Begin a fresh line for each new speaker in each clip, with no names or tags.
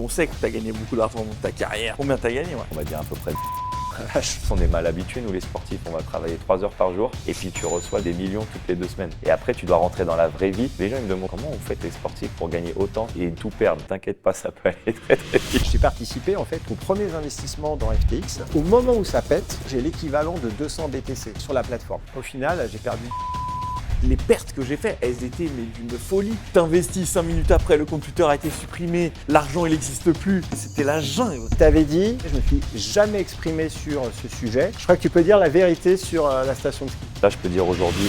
On sait que tu as gagné beaucoup d'argent dans ta carrière. Combien tu as gagné?
On va dire à peu près. On est mal habitués, nous les sportifs, on va travailler 3 heures par jour et puis tu reçois des millions toutes les 2 semaines. Et après, tu dois rentrer dans la vraie vie. Les gens ils me demandent comment vous faites les sportifs pour gagner autant et tout perdre. T'inquiète pas, ça peut aller très très vite.
J'ai participé en fait aux premiers investissements dans FTX. Au moment où ça pète, j'ai l'équivalent de 200 BTC sur la plateforme. Au final, j'ai perdu.
Les pertes que j'ai faites, elles étaient d'une folie. T'investis 5 minutes après, le computer a été supprimé, l'argent il n'existe plus. C'était la jungle.
Je t'avais dit, je me suis jamais exprimé sur ce sujet. Je crois que tu peux dire la vérité sur la station de ski.
Là, je peux dire aujourd'hui.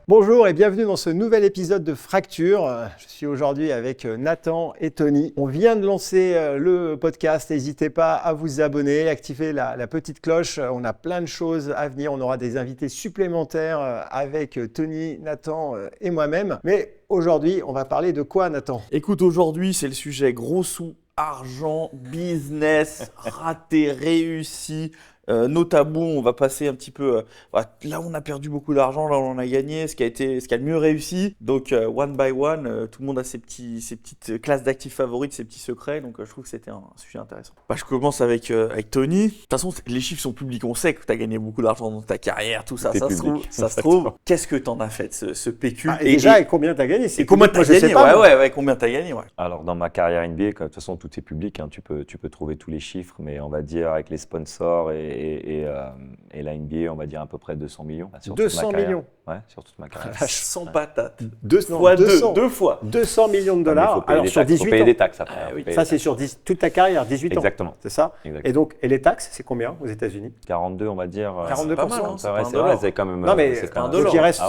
Bonjour et bienvenue dans ce nouvel épisode de Fracture. Je suis aujourd'hui avec Nathan et Tony. On vient de lancer le podcast. N'hésitez pas à vous abonner, activer la petite cloche. On a plein de choses à venir. On aura des invités supplémentaires avec Tony, Nathan et moi-même. Mais aujourd'hui, on va parler de quoi, Nathan?
Écoute, aujourd'hui, c'est le sujet gros sous, argent, business, raté, réussi. Nos tabous, on va passer un petit peu. Là, on a perdu beaucoup d'argent, là, on a gagné, ce qui a le mieux réussi. Donc, one by one, tout le monde a ses petites classes d'actifs favorites, ses petits secrets. Donc, je trouve que c'était un sujet intéressant. Je commence avec Tony. De toute façon, les chiffres sont publics. On sait que tu as gagné beaucoup d'argent dans ta carrière, tout ça. Ça se trouve. Qu'est-ce que tu en as fait, ce PQ?
Et combien tu as gagné?
Et combien tu as gagné? Ouais, combien tu as gagné? Ouais.
Alors, dans ma carrière NBA, de toute façon, tout est public. Hein, tu peux trouver tous les chiffres, mais on va dire avec les sponsors et la NBA, on va dire à peu près 200 millions.
200 millions?
Ouais, sur toute ma carrière.
Sans patate.
200
fois.
200 millions de dollars.
Alors sur 18 ans. Il faut payer des taxes après.
Oui.
Ça, c'est sur toute ta carrière, 18 ans.
Exactement.
C'est ça?
Exactement.
Et les taxes, c'est combien aux États-unis?
42, on va dire.
42%.
Pas mal, hein,
C'est vrai, c'est quand même.
Non, mais
c'est quand même
donc, il reste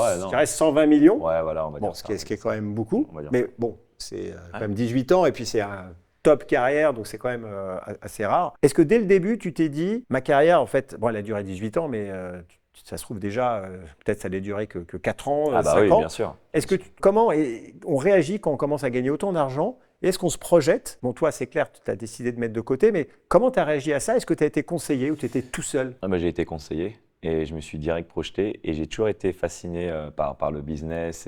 120 millions.
Ouais, voilà, on va dire.
Bon, ce qui est quand même beaucoup.
On va dire
Mais bon, c'est quand même 18 ans et puis c'est un top carrière, donc c'est quand même assez rare. Est-ce que dès le début, tu t'es dit, ma carrière, en fait, bon, elle a duré 18 ans, mais ça se trouve déjà, peut-être ça n'allait durer que 4 ans, 5
oui,
ans.
bien sûr.
Est-ce que comment on réagit quand on commence à gagner autant d'argent? Et est-ce qu'on se projette? Bon, toi, c'est clair, tu as décidé de mettre de côté, mais comment tu as réagi à ça? Est-ce que tu as été conseillé ou tu étais tout seul?
J'ai été conseillé. Et je me suis direct projeté et j'ai toujours été fasciné par le business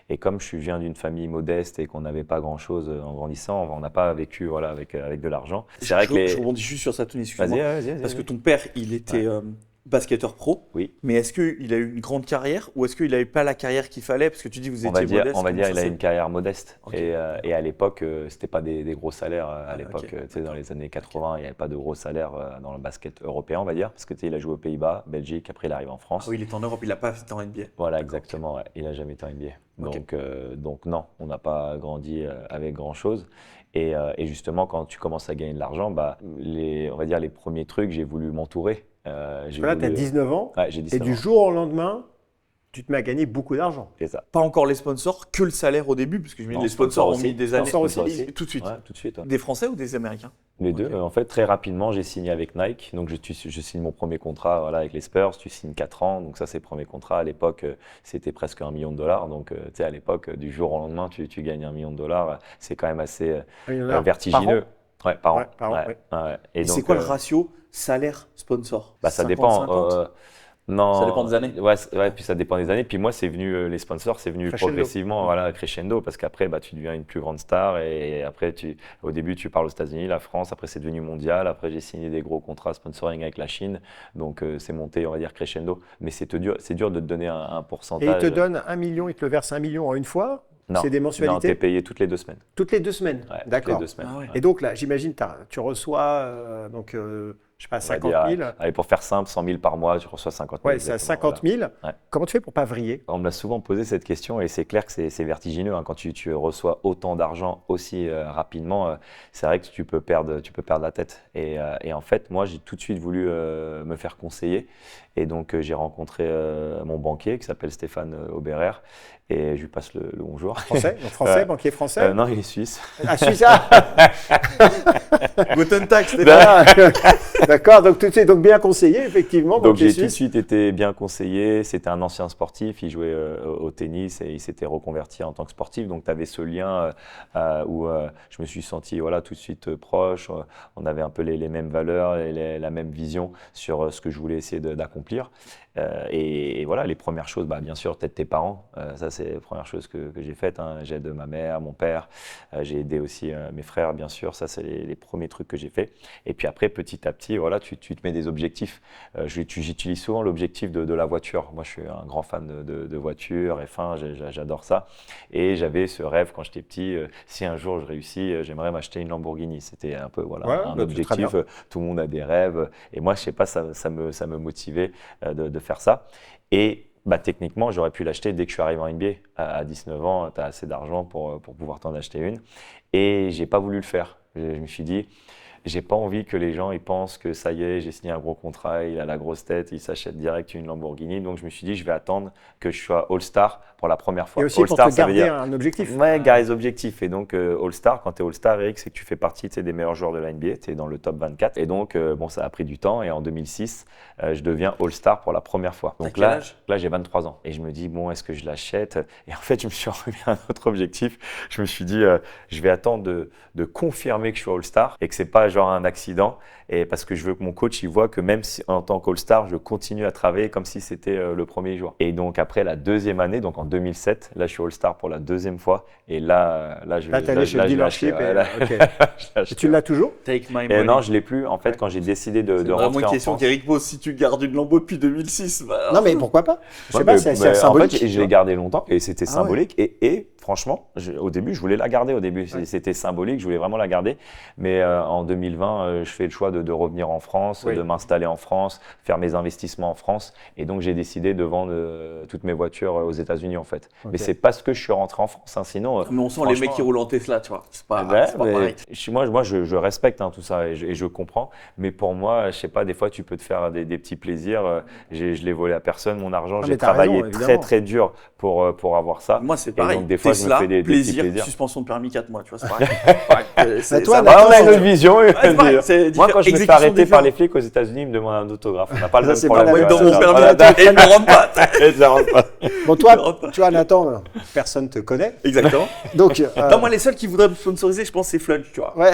et comme je viens d'une famille modeste et qu'on n'avait pas grand-chose en grandissant, on n'a pas vécu avec de l'argent.
C'est vrai que je rebondis juste sur ça, Tony, excuse-moi.
Vas-y.
Parce que ton père, il était basketteur pro.
Oui.
Mais est-ce qu'il a eu une grande carrière ou est-ce qu'il n'avait pas la carrière qu'il fallait? Parce que tu dis que vous étiez modeste.
On va dire qu'il a une carrière modeste.
Okay.
Et à l'époque, c'était pas des gros salaires. À l'époque, dans les années 80, il n'y avait pas de gros salaires dans le basket européen, on va dire. Parce que il a joué aux Pays-Bas, Belgique, après il arrive en France.
Ah oui, il est en Europe, il n'a pas été en NBA.
Voilà, exactement. Ouais. Il n'a jamais été en NBA.
Okay.
Donc non, on n'a pas grandi avec grand-chose. Et justement, quand tu commences à gagner de l'argent, on va dire les premiers trucs, j'ai voulu m'entourer.
Là, tu as 19 ans,
ouais, j'ai 19
et du jour au lendemain, tu te mets à gagner beaucoup d'argent.
C'est ça.
Pas encore les sponsors, que le salaire au début, parce que je me dis les sponsors ont mis des années.
Sponsors aussi.
Tout de suite.
Ouais, tout de suite. Ouais.
Des Français ou des Américains?
Les deux. En fait, très rapidement, j'ai signé avec Nike. Donc, je signe mon premier contrat avec les Spurs. Tu signes 4 ans. Donc, ça, c'est le premier contrat. À l'époque, c'était presque $1 million. Donc, tu sais, à l'époque, du jour au lendemain, tu gagnes $1 million. C'est quand même assez vertigineux.
Par an?
Par an.
Ouais.
Et c'est quoi le ratio salaire-sponsor?
Ça dépend. Non.
Ça dépend des années.
Ouais, puis ça dépend des années. Puis moi, c'est venu, les sponsors, c'est venu progressivement, crescendo, parce qu'après, tu deviens une plus grande star. Et après, au début, tu parles aux États-Unis, la France. Après, c'est devenu mondial. Après, j'ai signé des gros contrats sponsoring avec la Chine. Donc, c'est monté, on va dire, crescendo. Mais c'est dur de te donner un pourcentage.
Et ils te donnent 1 million, ils te le versent 1 million en une fois?
Non,
c'est des mensualités?
Non, tu es payé toutes les 2 semaines.
Toutes les 2 semaines?
Ouais,
d'accord.
Toutes les 2 semaines.
Ah ouais.
Et donc là, j'imagine, tu reçois je sais pas, 50 000.
Allez, pour faire simple, 100 000 par mois, je reçois 50 000.
Ouais, c'est à 50 000.
Voilà. Ouais.
Comment tu fais pour pas vriller?
On me l'a souvent posé cette question et c'est clair que c'est vertigineux. Hein. Quand tu reçois autant d'argent aussi rapidement, c'est vrai que tu peux perdre la tête. Et en fait, moi, j'ai tout de suite voulu me faire conseiller. Et donc, j'ai rencontré mon banquier qui s'appelle Stéphane Auberer. Et je lui passe le bonjour.
Français? Donc français, banquier français?
Non, il est suisse.
Ah, Suisse.
Guten Tag,
Stéphane. D'accord, donc tout de suite, donc bien conseillé, effectivement.
Donc j'ai
banquier
tout de
suisse.
suite été bien conseillé. C'était un ancien sportif, il jouait au tennis et il s'était reconverti en tant que sportif. Donc tu avais ce lien où je me suis senti voilà, tout de suite proche. On avait un peu les mêmes valeurs, la même vision sur ce que je voulais essayer d'accomplir. Et voilà, les premières choses, bien sûr, t'aides tes parents. Ça, c'est les premières choses que j'ai faites. Hein. J'aide ma mère, mon père. J'ai aidé aussi mes frères, bien sûr. Ça, c'est les premiers trucs que j'ai fait. Et puis après, petit à petit, voilà, tu te mets des objectifs. J'utilise souvent l'objectif de la voiture. Moi, je suis un grand fan de voiture, F1, j'adore ça. Et j'avais ce rêve quand j'étais petit, si un jour je réussis, j'aimerais m'acheter une Lamborghini. C'était un peu voilà, un objectif. Tout le monde a des rêves. Et moi, je sais pas, ça me motivait de faire ça. Et techniquement, j'aurais pu l'acheter dès que je suis arrivé en NBA. À 19 ans, tu as assez d'argent pour pouvoir t'en acheter une. Et j'ai pas voulu le faire. Je me suis dit, j'ai pas envie que les gens ils pensent que ça y est, j'ai signé un gros contrat, il a la grosse tête, il s'achète direct une Lamborghini. Donc je me suis dit, je vais attendre que je sois All-Star pour la première fois.
Et aussi
All-Star,
pour te garder un objectif.
Ouais, garder des objectifs. Et donc All-Star, quand tu es All-Star, Eric, c'est que tu fais partie des meilleurs joueurs de la NBA, tu es dans le top 24. Et donc ça a pris du temps. Et en 2006, je deviens All-Star pour la première fois. Donc là, j'ai 23 ans. Et je me dis, bon, est-ce que je l'achète? Et en fait, je me suis remis un autre objectif. Je me suis dit, je vais attendre de confirmer que je suis All-Star et que c'est pas genre un accident. Et parce que je veux que mon coach il voit que même si, en tant qu'All-Star, je continue à travailler comme si c'était le premier jour. Et donc après la deuxième année, donc en 2007, là je suis All-Star pour la deuxième fois. Et là je l'ai acheté.
Et tu l'as toujours?
Take my
et
money.
non, je l'ai plus. En fait, quand j'ai décidé de rentrer en France.
C'est vraiment une question qu'Eric pose. Si tu gardes une Lambo depuis 2006,
non mais pourquoi pas? Je sais
pas,
c'est symbolique.
En fait, je l'ai gardé longtemps et c'était symbolique. Et franchement, au début, je voulais la garder. Au début, c'était symbolique. Je voulais vraiment la garder. Mais en 2020, je fais le choix de revenir en France, de m'installer en France, faire mes investissements en France. Et donc, j'ai décidé de vendre toutes mes voitures aux États-Unis, en fait. Okay. Mais c'est parce que je suis rentré en France. Hein, sinon,
mais on sent les mecs qui roulent en Tesla, tu vois. C'est pas pareil.
Moi, je respecte tout ça et je comprends. Mais pour moi, je sais pas, des fois, tu peux te faire des petits plaisirs. Je l'ai volé à personne, mon argent. J'ai travaillé très, très dur pour avoir ça.
Moi, c'est pareil.
Et donc, des fois,
Tesla,
je me fais des petits plaisirs.
Suspension de permis 4 mois, tu vois, c'est pareil.
Toi, on a une autre vision. Moi, quand je me fais arrêter par les flics aux États-Unis, ils me demandent un autographe. On n'a pas le même problème.
Dans mon permis et ils ne me rendent pas.
Bon, toi, tu vois, Nathan, personne ne te connaît.
Exactement.
Donc,
non, moi, les seuls qui voudraient me sponsoriser, je pense, c'est Flunch, tu vois.
Ouais.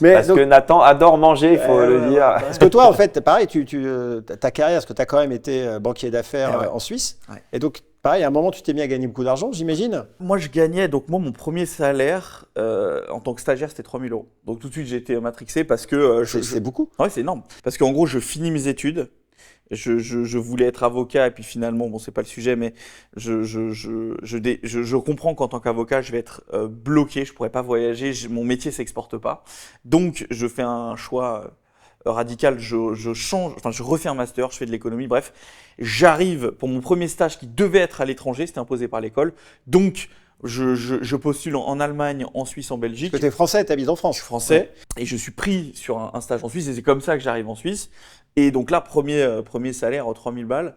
Mais parce que Nathan adore manger, il faut le dire.
Parce que toi, en fait, pareil, ta carrière, parce que tu as quand même été banquier d'affaires en Suisse. Et donc, pareil, à un moment, tu t'es mis à gagner beaucoup d'argent, j'imagine.
Moi, je gagnais. Donc, mon premier salaire en tant que stagiaire, c'était 3 000 €. Donc, tout de suite, j'ai été matrixé parce que.
C'est beaucoup.
Ouais, c'est énorme. Parce qu'en gros, je finis mes études. Je voulais être avocat et puis finalement, bon, c'est pas le sujet, mais je comprends qu'en tant qu'avocat, je vais être bloqué. Je pourrais pas voyager. Mon métier s'exporte pas. Donc, je fais un choix radical. Je change. Enfin, je refais un master. Je fais de l'économie. Bref, j'arrive pour mon premier stage qui devait être à l'étranger. C'était imposé par l'école. Donc, je postule en Allemagne, en Suisse, en Belgique.
Parce que tu es français, tu habites en France.
Je suis français et je suis pris sur un stage en Suisse et c'est comme ça que j'arrive en Suisse. Et donc là, premier salaire, 3 000 balles.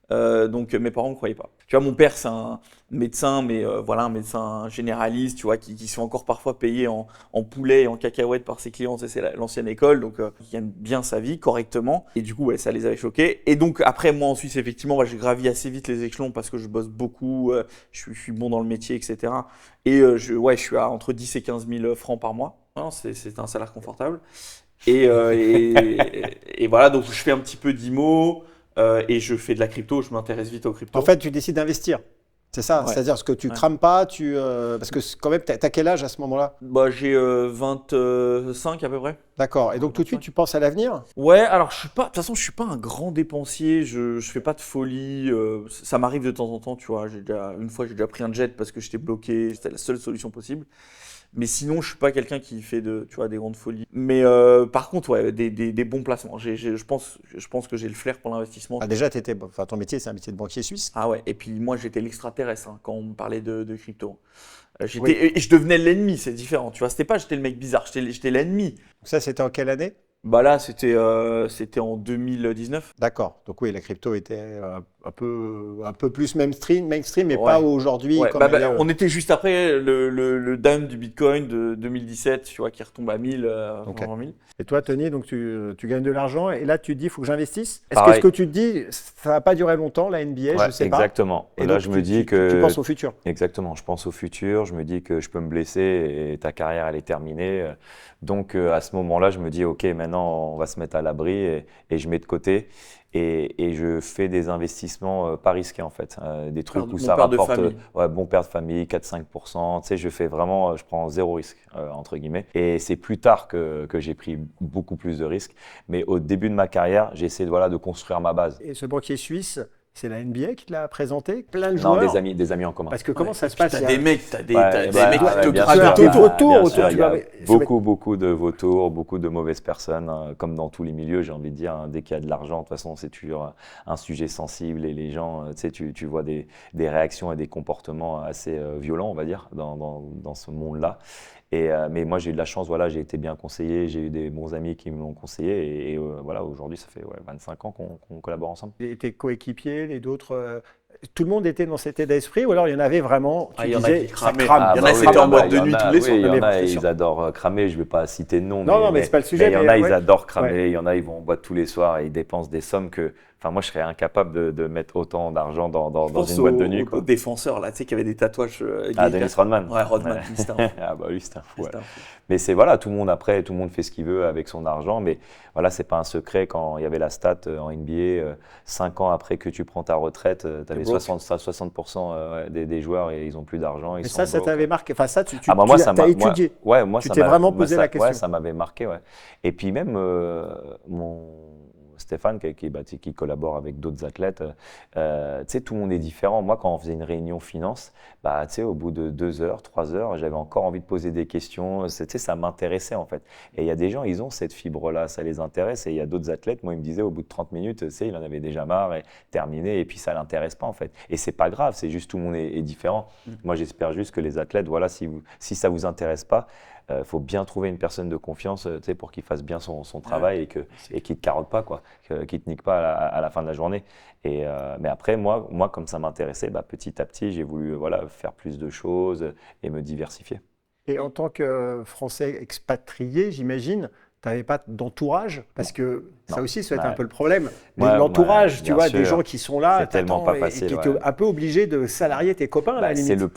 Donc mes parents ne croyaient pas. Tu vois, mon père, c'est un médecin, mais voilà, un médecin généraliste, tu vois, qui se fait encore parfois payer en poulet et en cacahuètes par ses clients. C'est l'ancienne école, donc il gagne bien sa vie correctement. Et du coup, ça les avait choqués. Et donc après, moi en Suisse, effectivement, j'ai gravi assez vite les échelons parce que je bosse beaucoup, je suis bon dans le métier, etc. Et je suis à entre 10 et 15 000 francs par mois. C'est un salaire confortable. Et voilà, donc je fais un petit peu d'IMO et je fais de la crypto, je m'intéresse vite aux crypto.
En fait, tu décides d'investir, c'est ça? Ouais. C'est-à-dire que tu crames pas, parce que quand même, t'as quel âge à ce moment-là?
J'ai 25 à peu près.
D'accord, et donc tout de suite, tu penses à l'avenir?
Ouais, alors de toute façon, je suis pas un grand dépensier, je fais pas de folie, ça m'arrive de temps en temps, tu vois. Une fois, j'ai déjà pris un jet parce que j'étais bloqué, c'était la seule solution possible. Mais sinon, je suis pas quelqu'un qui fait des grandes folies. Mais par contre, ouais, des bons placements. Je pense que j'ai le flair pour l'investissement.
Ah, déjà, ton métier, c'est un métier de banquier suisse.
Ah ouais, et puis moi, j'étais l'extraterrestre quand on me parlait de crypto. Et je devenais l'ennemi, c'est différent. Tu vois, j'étais le mec bizarre, j'étais l'ennemi.
Ça, c'était en quelle année?
Là, c'était en 2019.
D'accord. Donc oui, la crypto était un peu plus mainstream, mais
Ouais.
pas aujourd'hui.
Ouais,
comme elle est,
on était juste après le down du Bitcoin de 2017, tu vois, qui retombe à 1000,
Ok.
120 000.
Et toi, Tony, donc tu gagnes de l'argent et là, tu te dis, il faut que j'investisse. Est-ce que
Pareil.
ce que tu te dis, ça va pas durer longtemps, la NBA,
Ouais,
je sais
exactement.
pas.
Et là,
donc,
je me dis
tu
que.
penses au futur.
Exactement, je pense au futur, je me dis que je peux me blesser et ta carrière, elle est terminée. Donc, à ce moment-là, je me dis, OK, maintenant, on va se mettre à l'abri et je mets de côté. Et je fais des investissements pas risqués, en fait. Des trucs où
Bon
ça
père de
rapporte,
famille.
ouais, bon père de famille, 4-5%. Tu sais, je fais vraiment, je prends zéro risque, entre guillemets. Et c'est plus tard que j'ai pris beaucoup plus de risques. Mais au début de ma carrière, j'ai essayé voilà, de construire ma base.
Et ce banquier suisse, c'est la NBA qui te l'a présenté. Plein de
Non,
joueurs.
des amis en commun.
Parce que comment ça
Et
se
puis
passe?
t'as
Il y a-
des mecs, t'as des,
Ouais,
t'as des
bah,
mecs qui
ouais,
te
bien
tu
sûr,
as
gravitent
tes
autour.
vautours
bien
autour,
sûr,
tu
il y a
vois, mais c'est vrai.
beaucoup de vautours, beaucoup de mauvaises personnes, comme dans tous les milieux, j'ai envie de dire. Dès qu'il y a de l'argent, de toute façon, c'est toujours un sujet sensible et les gens, tu sais, tu vois des réactions et des comportements assez violents, on va dire, dans ce monde-là. Mais moi, j'ai eu de la chance, voilà, j'ai été bien conseillé, j'ai eu des bons amis qui me l'ont conseillé et voilà, aujourd'hui, ça fait 25 ans qu'on collabore ensemble.
Et tes coéquipiers, les d'autres, tout le monde était dans cet état d'esprit ou alors il y en avait vraiment, tu
Ah, il y en a
disais,
qui
ça
cramaient.
crame.
Il y en a,
Ça
c'était
crame.
en boîte de
il y en
nuit
a,
tous les
oui,
soirs.
il y en
Mais
a,
c'est sûr.
ils adorent cramer, je ne vais pas citer de nom,
Non, mais c'est pas le sujet,
il y en
mais
a, ils
ouais.
adorent cramer,
Ouais.
il y en a, ils vont en boîte tous les soirs et ils dépensent des sommes que, enfin, moi, je serais incapable de mettre autant d'argent dans
Je pense
une boîte de nuit,
au
quoi.
défenseur, là, tu sais, qui avait des tatouages.
Ah,
gays,
Dennis
là.
Rodman.
Ouais, Rodman,
Ouais.
c'était un fou.
Ah bah lui, c'est un fou. Ouais.
C'était un fou.
Mais c'est voilà, tout le monde après, tout le monde fait ce qu'il veut avec son argent. Mais voilà, c'est pas un secret quand il y avait la stat en NBA, 5 ans après que tu prends ta retraite, tu avais
broke.
60% des joueurs et ils ont plus d'argent.
Mais
Ils
ça
sont broke.
t'avait marqué. Enfin, ça, tu
Ah bah moi, ça
as
m'a
étudié.
moi,
Tu
ça
t'es
m'a-
vraiment
moi,
posé
ça-
la question.
Ouais, ça m'avait marqué, ouais. Et puis même mon Stéphane qui collabore avec d'autres athlètes, tu sais, tout le monde est différent. Moi, quand on faisait une réunion finance, bah, tu sais, au bout de 2 heures, 3 heures, j'avais encore envie de poser des questions. Tu sais, ça m'intéressait en fait. Et il y a des gens, ils ont cette fibre-là, ça les intéresse. Et il y a d'autres athlètes, moi, ils me disaient au bout de 30 minutes, tu sais, il en avait déjà marre et terminé. Et puis ça l'intéresse pas en fait. Et c'est pas grave, c'est juste tout le monde est différent. Moi, j'espère juste que les athlètes, voilà, si ça vous intéresse pas, faut bien trouver une personne de confiance, tu sais, pour qu'il fasse bien son travail et qu'il te carotte pas, quoi, qu'il te nique pas à la fin de la journée. Mais après, moi, comme ça m'intéressait, bah, petit à petit, j'ai voulu voilà, faire plus de choses et me diversifier.
Et en tant que Français expatrié, j'imagine, tu n'avais pas d'entourage parce que ça
Non.
aussi, ça va être
Ouais.
un peu le problème.
Ouais,
L'entourage,
ouais,
tu
bien
vois, des
sûr.
gens qui sont là,
C'est tellement
t'attends,
pas facile,
et qui
ouais.
étaient un peu obligés de salarier tes copains, à la
Bah,
limite.
c'est le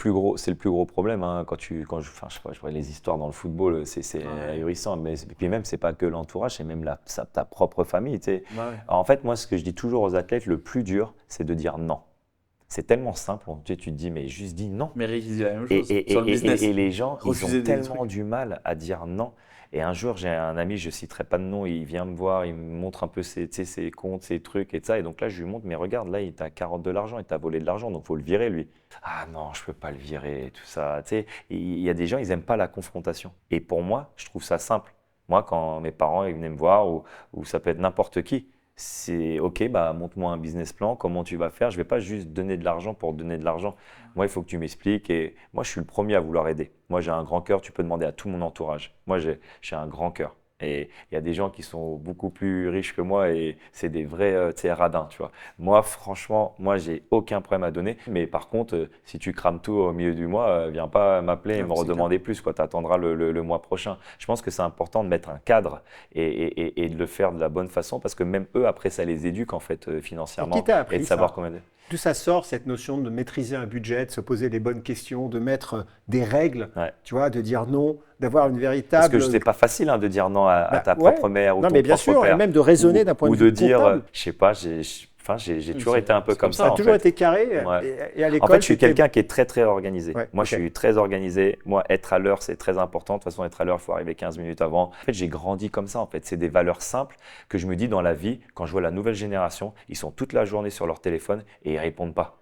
plus gros problème, hein. Enfin, je vois les histoires dans le football, c'est ahurissant. Mais puis même, c'est pas que l'entourage, c'est même ta propre famille, tu sais.
Ouais.
Alors, en fait, moi, ce que je dis toujours aux athlètes, le plus dur, c'est de dire non. C'est tellement simple, tu sais, tu te dis, mais juste dis non.
Mais Rick, il dit la même
Et,
chose sur le business.
et les gens, ils
Refuser
ont
des
tellement
trucs.
du mal à dire non. Et un jour, j'ai un ami, je ne citerai pas de nom, il vient me voir, il me montre un peu ses comptes, ses trucs et ça. Et donc là, je lui montre, mais regarde, là, il t'a carotte de l'argent, il t'a volé de l'argent, donc il faut le virer, lui. Ah non, je ne peux pas le virer et tout ça. Tu sais, il y a des gens, ils n'aiment pas la confrontation. Et pour moi, je trouve ça simple. Moi, quand mes parents ils venaient me voir, ou ça peut être n'importe qui, c'est OK, bah, montre-moi un business plan, comment tu vas faire. Je ne vais pas juste donner de l'argent pour donner de l'argent. Moi, il faut que tu m'expliques. Et moi, je suis le premier à vouloir aider. Moi, j'ai un grand cœur. Tu peux demander à tout mon entourage. Moi, j'ai un grand cœur. Et il y a des gens qui sont beaucoup plus riches que moi et c'est des vrais tu sais, radins, tu vois. Moi, franchement, j'ai aucun problème à donner. Mais par contre, si tu crames tout au milieu du mois, viens pas m'appeler et me
c'est
redemander plus, quoi. Tu attendras le mois prochain. Je pense que c'est important de mettre un cadre et de le faire de la bonne façon parce que même eux, après, ça les éduque en fait financièrement
Et qui t'a appris
et de savoir
ça
combien.
D'où ça sort, cette notion de maîtriser un budget, de se poser les bonnes questions, de mettre des règles,
Ouais.
tu vois, de dire non, d'avoir une véritable…
Parce que c'est pas facile hein, de dire non à
Bah,
ta
ouais.
propre mère ou
Non,
ton
mais bien
propre
sûr,
père.
et même de raisonner d'un point de
Ou
vue
de dire,
comptable.
je sais pas, j'ai toujours été un peu comme ça.
Ça a
en
toujours
fait.
été carré.
Ouais.
Et à
En
l'école,
fait, je suis
c'était-
quelqu'un qui est très, très organisé.
Ouais,
Moi,
ok.
je suis très organisé. Moi, être à l'heure, c'est très important. De toute façon, être à l'heure, il faut arriver 15 minutes avant. En fait, j'ai grandi comme ça. En fait, c'est des valeurs simples que je me dis dans la vie, quand je vois la nouvelle génération, ils sont toute la journée sur leur téléphone et ils répondent pas.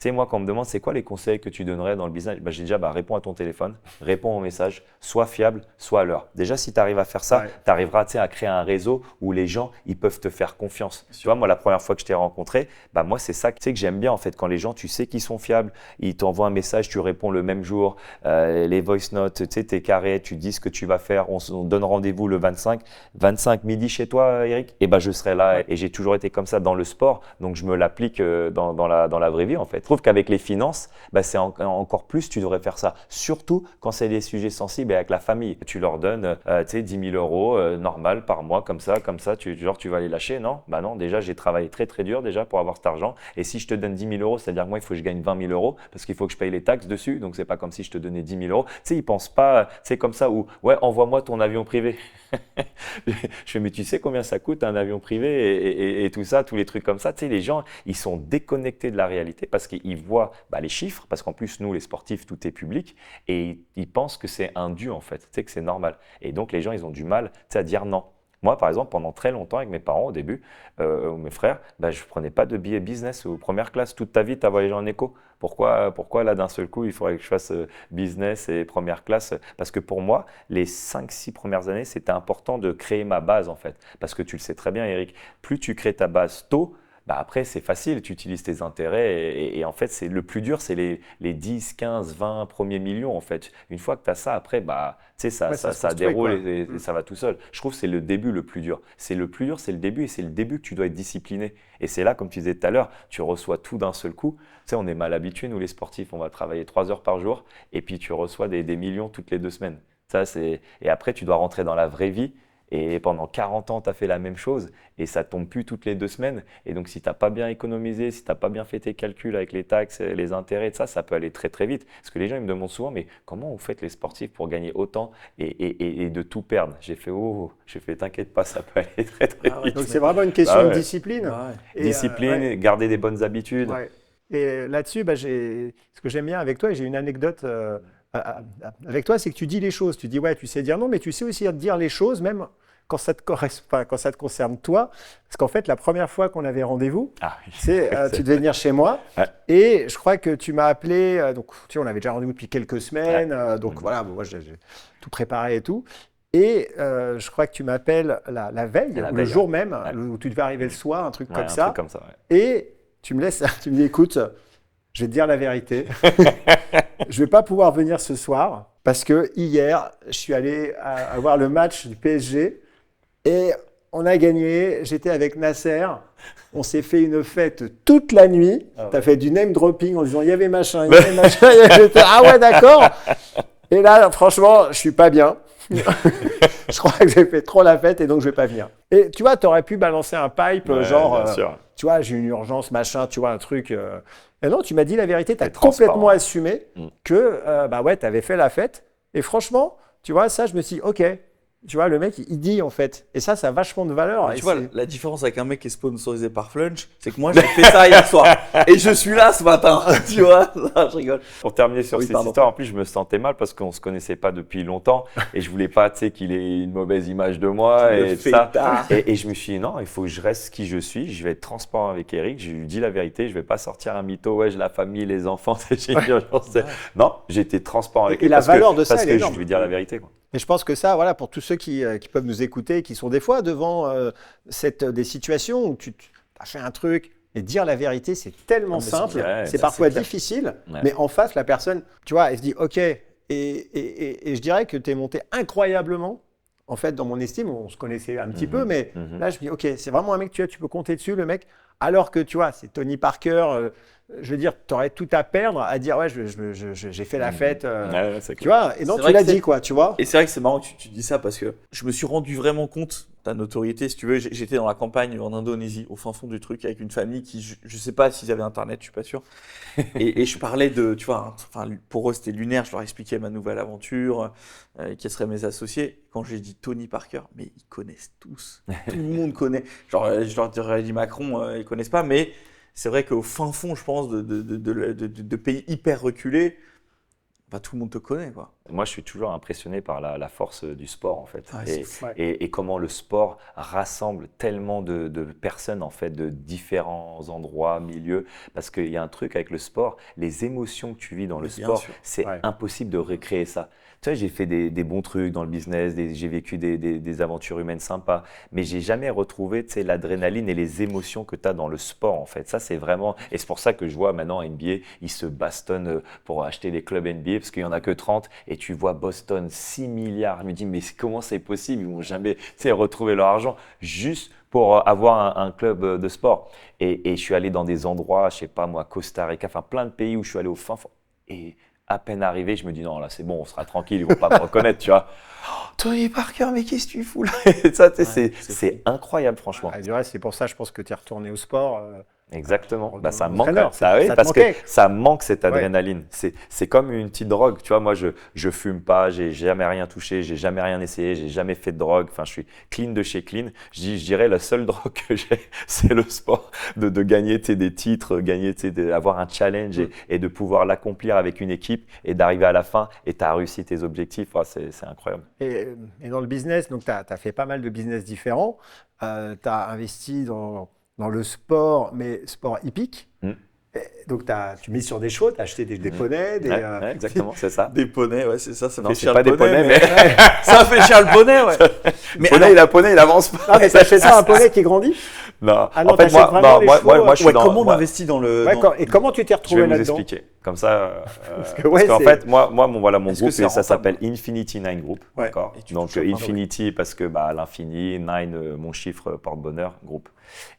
Tu sais, moi, quand on me demande c'est quoi les conseils que tu donnerais dans le business, j'ai déjà, réponds à ton téléphone, réponds aux messages, sois fiable, sois à l'heure. Déjà, si tu arrives à faire ça, tu arriveras à créer un réseau où les gens, ils peuvent te faire confiance. Tu vois, moi, la première fois que je t'ai rencontré, moi, c'est ça que j'aime bien en fait. Quand les gens, tu sais qu'ils sont fiables, ils t'envoient un message, tu réponds le même jour, les voice notes, tu sais, t'es carré, tu dis ce que tu vas faire, on donne rendez-vous le 25 midi chez toi, Eric, et je serai là. Et j'ai toujours été comme ça dans le sport, donc je me l'applique dans la vraie vie en fait. Je trouve qu'avec les finances, c'est encore plus, tu devrais faire ça. Surtout quand c'est des sujets sensibles et avec la famille. Tu leur donnes 10 000 euros normal par mois, comme ça, tu vas les lâcher, non? Non, déjà j'ai travaillé très très dur déjà pour avoir cet argent. Et si je te donne 10 000 euros, c'est-à-dire que moi il faut que je gagne 20 000 euros parce qu'il faut que je paye les taxes dessus. Donc c'est pas comme si je te donnais 10 000 euros. Tu sais, ils pensent pas, c'est comme ça où ouais, envoie-moi ton avion privé. Je fais, mais tu sais combien ça coûte un avion privé et tout ça, tous les trucs comme ça. Tu sais, les gens, ils sont déconnectés de la réalité parce qu'ils voient les chiffres, parce qu'en plus, nous, les sportifs, tout est public et ils pensent que c'est un dû en fait, tu sais, que c'est normal. Et donc, les gens, ils ont du mal à dire non. Moi, par exemple, pendant très longtemps, avec mes parents au début, ou mes frères, je ne prenais pas de billets business ou première classe. Toute ta vie, tu as voyagé en éco. Pourquoi là, d'un seul coup, il faudrait que je fasse business et première classe? Parce que pour moi, les 5-6 premières années, c'était important de créer ma base, en fait. Parce que tu le sais très bien, Eric, plus tu crées ta base tôt, après, c'est facile, tu utilises tes intérêts et en fait, le plus dur, c'est les 10, 15, 20 premiers millions en fait. Une fois que tu as ça, après, tu sais, ça déroule et ça va tout seul. Je trouve que c'est le début le plus dur. C'est le début et c'est le début que tu dois être discipliné. Et c'est là, comme tu disais tout à l'heure, tu reçois tout d'un seul coup. Tu sais, on est mal habitués, nous les sportifs, on va travailler 3 heures par jour et puis tu reçois des millions toutes les 2 semaines. Et après, tu dois rentrer dans la vraie vie. Et pendant 40 ans, tu as fait la même chose et ça ne tombe plus toutes les 2 semaines. Et donc, si tu n'as pas bien économisé, si tu n'as pas bien fait tes calculs avec les taxes, les intérêts, ça peut aller très très vite. Parce que les gens ils me demandent souvent, mais comment vous faites les sportifs pour gagner autant et de tout perdre? J'ai fait, t'inquiète pas, ça peut aller très très vite.
Donc, c'est vraiment une question de discipline.
Discipline, garder des bonnes habitudes.
Ouais. Et là-dessus, ce que j'aime bien avec toi, et j'ai une anecdote avec toi, c'est que tu dis les choses. Tu dis, ouais, tu sais dire non, mais tu sais aussi dire les choses, même quand ça te concerne toi. Parce qu'en fait, la première fois qu'on avait rendez-vous, tu devais venir chez moi. Ouais. Et je crois que tu m'as appelé. Donc, tu sais, on avait déjà rendez-vous depuis quelques semaines. Donc, voilà, moi, j'ai tout préparé et tout. Et je crois que tu m'appelles la veille, le jour même, où tu devais arriver le soir, un truc comme ça. Et tu me dis, écoute, je vais te dire la vérité. Je ne vais pas pouvoir venir ce soir parce que hier, je suis allé voir le match du PSG et on a gagné. J'étais avec Nasser. On s'est fait une fête toute la nuit. Tu as fait du name dropping en disant il y avait machin, il y avait machin. Ah ouais, d'accord. Et là, franchement, je ne suis pas bien. Je crois que j'ai fait trop la fête et donc je ne vais pas venir. Et tu vois, tu aurais pu balancer un pipe tu vois, j'ai une urgence, machin, tu vois, un truc. Et non, tu m'as dit la vérité, tu as complètement assumé que tu avais fait la fête. Et franchement, tu vois, ça, je me suis dit, ok, tu vois, le mec, il dit en fait. Et ça a vachement de valeur.
Tu vois, la différence avec un mec qui est sponsorisé par Flunch, c'est que moi, j'ai fait ça hier soir. Et je suis là ce matin. Tu vois, je rigole.
Pour terminer sur cette histoire, en plus, je me sentais mal parce qu'on ne se connaissait pas depuis longtemps. Et je voulais pas, tu sais, qu'il ait une mauvaise image de moi. Et ça. Et je me suis dit, non, il faut que je reste qui je suis. Je vais être transparent avec Eric. Je lui dis la vérité. Je ne vais pas sortir un mytho. Ouais, j'ai la famille, les enfants, c'est génial. Non, j'étais transparent avec lui.
Et la valeur de ça,
parce que je lui dire la vérité, quoi.
Et je pense que ça, voilà, pour tous ceux qui peuvent nous écouter, qui sont des fois devant des situations où tu as fait un truc et dire la vérité, c'est tellement simple, c'est parfois difficile, mais en face, la personne, tu vois, elle se dit OK, et je dirais que tu es monté incroyablement. En fait, dans mon estime, on se connaissait un petit peu, mais là, je me dis OK, c'est vraiment un mec, tu peux compter dessus, le mec. Alors que tu vois, c'est Tony Parker. Je veux dire, tu aurais tout à perdre à dire ouais, j'ai fait la fête. Tu vois, et donc tu l'as dit quoi, tu vois.
Et c'est vrai que c'est marrant que tu dis ça parce que je me suis rendu vraiment compte de ta notoriété, si tu veux. J'étais dans la campagne en Indonésie, au fin fond du truc, avec une famille qui, je sais pas s'ils avaient internet, je suis pas sûr. Et je parlais de, tu vois, pour eux c'était lunaire. Je leur expliquais ma nouvelle aventure, qui seraient mes associés. Quand j'ai dit Tony Parker, mais ils connaissent tous. Tout le monde connaît. Genre, je leur dirais dit Macron, ils connaissent pas, mais c'est vrai qu'au fin fond, je pense, de pays hyper reculés, tout le monde te connaît, quoi.
Moi, je suis toujours impressionné par la force du sport, en fait.
Ouais,
et,
c'est fou.
et comment le sport rassemble tellement de personnes, en fait, de différents endroits, milieux. Parce qu'il y a un truc avec le sport, les émotions que tu vis dans le
Bien
sport,
sûr.
c'est
Ouais.
impossible de recréer ça. Tu vois, j'ai fait des bons trucs dans le business, j'ai vécu des aventures humaines sympas, mais j'ai jamais retrouvé, tu sais, l'adrénaline et les émotions que tu as dans le sport, en fait. Ça, c'est vraiment… Et c'est pour ça que je vois maintenant NBA, ils se bastonnent pour acheter les clubs NBA, parce qu'il n'y en a que 30, et tu vois Boston, 6 milliards. Je me dis, mais comment c'est possible? Ils vont jamais, tu sais, retrouver leur argent juste pour avoir un club de sport. Et je suis allé dans des endroits, je sais pas moi, Costa Rica, enfin plein de pays où je suis allé au fin fond. Et à peine arrivé, je me dis non, là c'est bon, on sera tranquille, ils vont pas me reconnaître, tu vois. Oh, Tony Parker, mais qu'est-ce que tu fous là? Et ça, tu sais,
Ouais,
c'est incroyable, franchement.
Du reste, c'est pour ça, je pense que tu es retourné au sport.
Exactement.
Bah,
Ça
en
manque.
entraîneur,
Ah oui,
ça te
parce que
manquait.
ça manque cette
Ouais.
adrénaline. C'est comme une petite drogue. Tu vois, moi, je fume pas, j'ai jamais rien touché, j'ai jamais rien essayé, j'ai jamais fait de drogue. Enfin, je suis clean de chez clean. Je dirais la seule drogue que j'ai, c'est le sport, de gagner des titres, avoir un challenge et de pouvoir l'accomplir avec une équipe et d'arriver à la fin et tu as réussi tes objectifs. Ah, c'est incroyable.
Et dans le business, donc tu as fait pas mal de business différents. Tu as investi dans le sport, mais sport hippique.
Mm.
Donc tu mises sur des chevaux, tu as acheté des poneys,
Ouais, exactement, c'est ça.
Des poneys, ouais, c'est ça. Ça
Non,
fait
c'est
cher
pas
le
des
poney,
poneys, mais
ça fait cher le poney, ouais. Mais
poney, il avance pas.
Non, mais t'achètes pas un poney qui grandit?
Non,
Ah non,
en fait,
t'achètes vraiment les chevaux,
moi, je suis
ouais,
dans.
comment on
moi,
investit dans le.
Ouais,
dans-
et comment tu t'es
Je
retrouvé
vais vous
là-dedans?
expliquer. Comme ça,
que, ouais,
parce qu'en
c'est-
fait, moi, mon
Est-ce
groupe,
que c'est
ça
rentable?
s'appelle Infinity Nine Group.
Ouais.
D'accord.
Et tu
Donc
touches à plein de
Infinity parce que l'infini, Nine, mon chiffre porte-bonheur, groupe.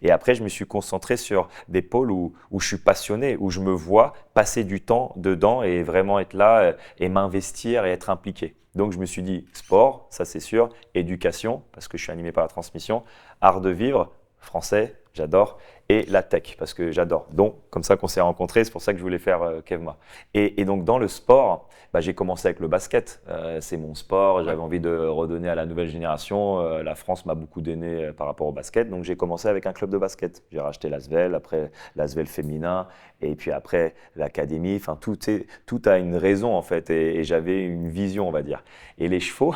Et après, je me suis concentré sur des pôles où je suis passionné, où je me vois passer du temps dedans et vraiment être là et m'investir et être impliqué. Donc je me suis dit sport, ça c'est sûr, éducation parce que je suis animé par la transmission, art de vivre, français, j'adore, et la tech, parce que j'adore. Donc, comme ça qu'on s'est rencontrés, c'est pour ça que je voulais faire Kevma. Et donc, dans le sport, j'ai commencé avec le basket. C'est mon sport, j'avais envie de redonner à la nouvelle génération. La France m'a beaucoup donné par rapport au basket, donc j'ai commencé avec un club de basket. J'ai racheté l'Asvel, après l'Asvel féminin, et puis après l'académie. Enfin, tout a une raison, en fait, et j'avais une vision, on va dire. Et les chevaux,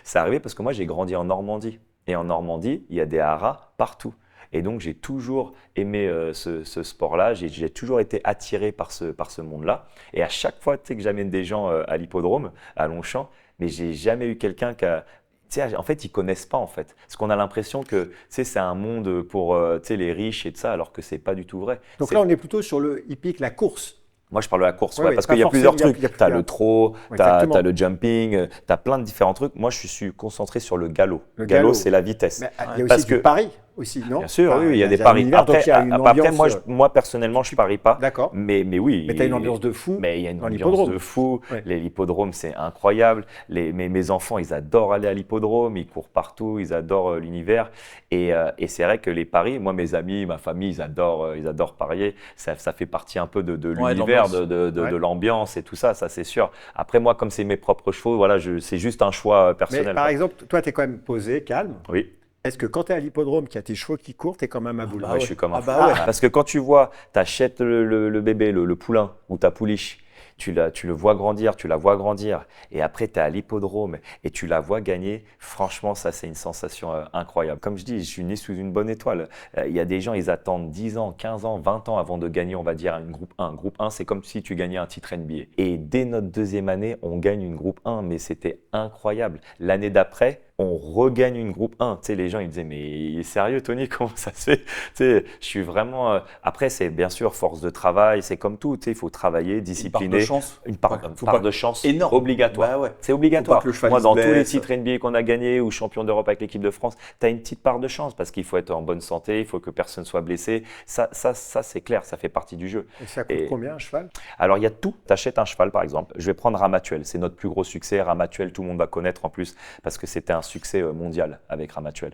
c'est arrivé parce que moi, j'ai grandi en Normandie. Et en Normandie, il y a des haras partout. Et donc, j'ai toujours aimé ce sport-là. J'ai toujours été attiré par ce monde-là. Et à chaque fois que j'amène des gens à l'hippodrome, à Longchamp, mais j'ai jamais eu quelqu'un qui a… Tu sais, en fait, ils connaissent pas, en fait. Parce qu'on a l'impression que tu sais, c'est un monde pour les riches et tout ça, alors que c'est pas du tout vrai.
Donc là, on est plutôt sur le hippique, la course.
Moi, je parle de la course,
Ouais,
parce
pas
qu'il y a plusieurs
forcément,
trucs.
il y a
Tu as
plusieurs-
le trot,
Ouais,
tu as
exactement.
le jumping, tu as plein de différents trucs. Moi, je suis concentré sur le galop.
Le
galop,
galop.
c'est la vitesse.
Mais il y a
Parce
aussi
que-
du pari aussi, non?
Bien sûr,
Enfin,
oui, il y a des
un
paris.
univers, donc il y a une
Après,
ambiance,
moi, personnellement, je ne parie pas.
D'accord.
Mais oui.
Mais tu as une ambiance de fou
Mais il y a une
dans
ambiance
l'hippodrome.
de fou.
Ouais.
L'hippodrome, c'est incroyable. Mes enfants, ils adorent aller à l'hippodrome. Ils courent partout. Ils adorent l'univers. Et c'est vrai que les paris, moi, mes amis, ma famille, ils adorent parier. Ça fait partie un peu de
Ouais,
l'univers,
l'ambiance.
de l'ambiance et tout ça, c'est sûr. Après, moi, comme c'est mes propres chevaux, voilà, c'est juste un choix
Mais
personnel.
par
quoi.
exemple, toi, tu es quand même posé, calme.
Oui.
Est-ce que quand tu es à l'hippodrome, qu'il y a tes chevaux qui courent, tu es quand même à boule?
bah
Ouais,
ouais.
je suis comme un
Ah
fou.
bah ouais.
Parce que quand tu vois, tu achètes le bébé, le poulain ou ta pouliche, tu le vois grandir, tu la vois grandir, et après tu es à l'hippodrome et tu la vois gagner, franchement, ça c'est une sensation incroyable. Comme je dis, je suis né sous une bonne étoile. Il y a des gens, ils attendent 10 ans, 15 ans, 20 ans avant de gagner, on va dire, une groupe 1. Groupe 1, c'est comme si tu gagnais un titre NBA. Et dès notre deuxième année, on gagne une groupe 1, mais c'était incroyable. L'année d'après, on regagne une groupe 1. Tu sais, les gens, ils disaient, mais il est sérieux, Tony, comment ça se fait? Tu sais, je suis vraiment… Après, c'est bien sûr force de travail, c'est comme tout. Tu sais, il faut travailler, discipliner.
chance.
Une part
Faut
part
pas-
de chance
énorme.
obligatoire.
Bah ouais.
C'est obligatoire.
Faut pas que le cheval
Moi,
se
dans tous les
blesse.
titres NBA qu'on a gagnés ou champion d'Europe avec l'équipe de France, tu as une petite part de chance parce qu'il faut être en bonne santé, il faut que personne soit blessé. Ça c'est clair, ça fait partie du jeu.
Et ça coûte
Et-
combien un cheval?
Alors, il y a tout. Tu achètes un cheval, par exemple. Je vais prendre Ramatuelle. C'est notre plus gros succès. Ramatuelle, tout le monde va connaître en plus parce que c'était un succès mondial avec Ramatuelle.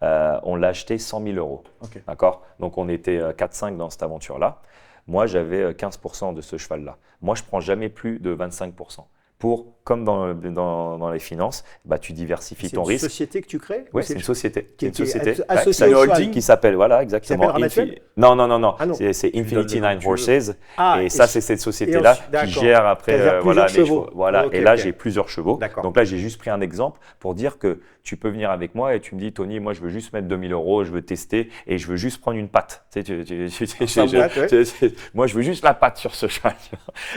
On l'a acheté 100 000 euros.
Ok.
D'accord? Donc, on était 4-5 dans cette aventure-là. Moi, j'avais 15% de ce cheval-là. Moi, je ne prends jamais plus de 25%. pour, comme dans les finances, bah, tu diversifies ton risque.
C'est une société que tu crées?
Oui, c'est une société.
qui
C'est une société
associée
ouais,
au cheval.
qui s'appelle, voilà, exactement.
Qui s'appelle Ramatel?
Non,
Ah non.
c'est Infinity
donnes les
Nine
noms que tu
Horses.
Ah,
et ça, c'est cette société-là
d'accord.
qui gère après
Qui gère
voilà,
plusieurs
les
chevaux.
chevaux. Voilà.
Ok,
et là,
ok.
j'ai plusieurs chevaux.
D'accord.
Donc là, j'ai juste pris un exemple pour dire que tu peux venir avec moi et tu me dis, Tony, moi, je veux juste mettre 2000 €, je veux tester et je veux juste prendre une patte. Tu sais, moi, je veux juste la patte sur ce cheval.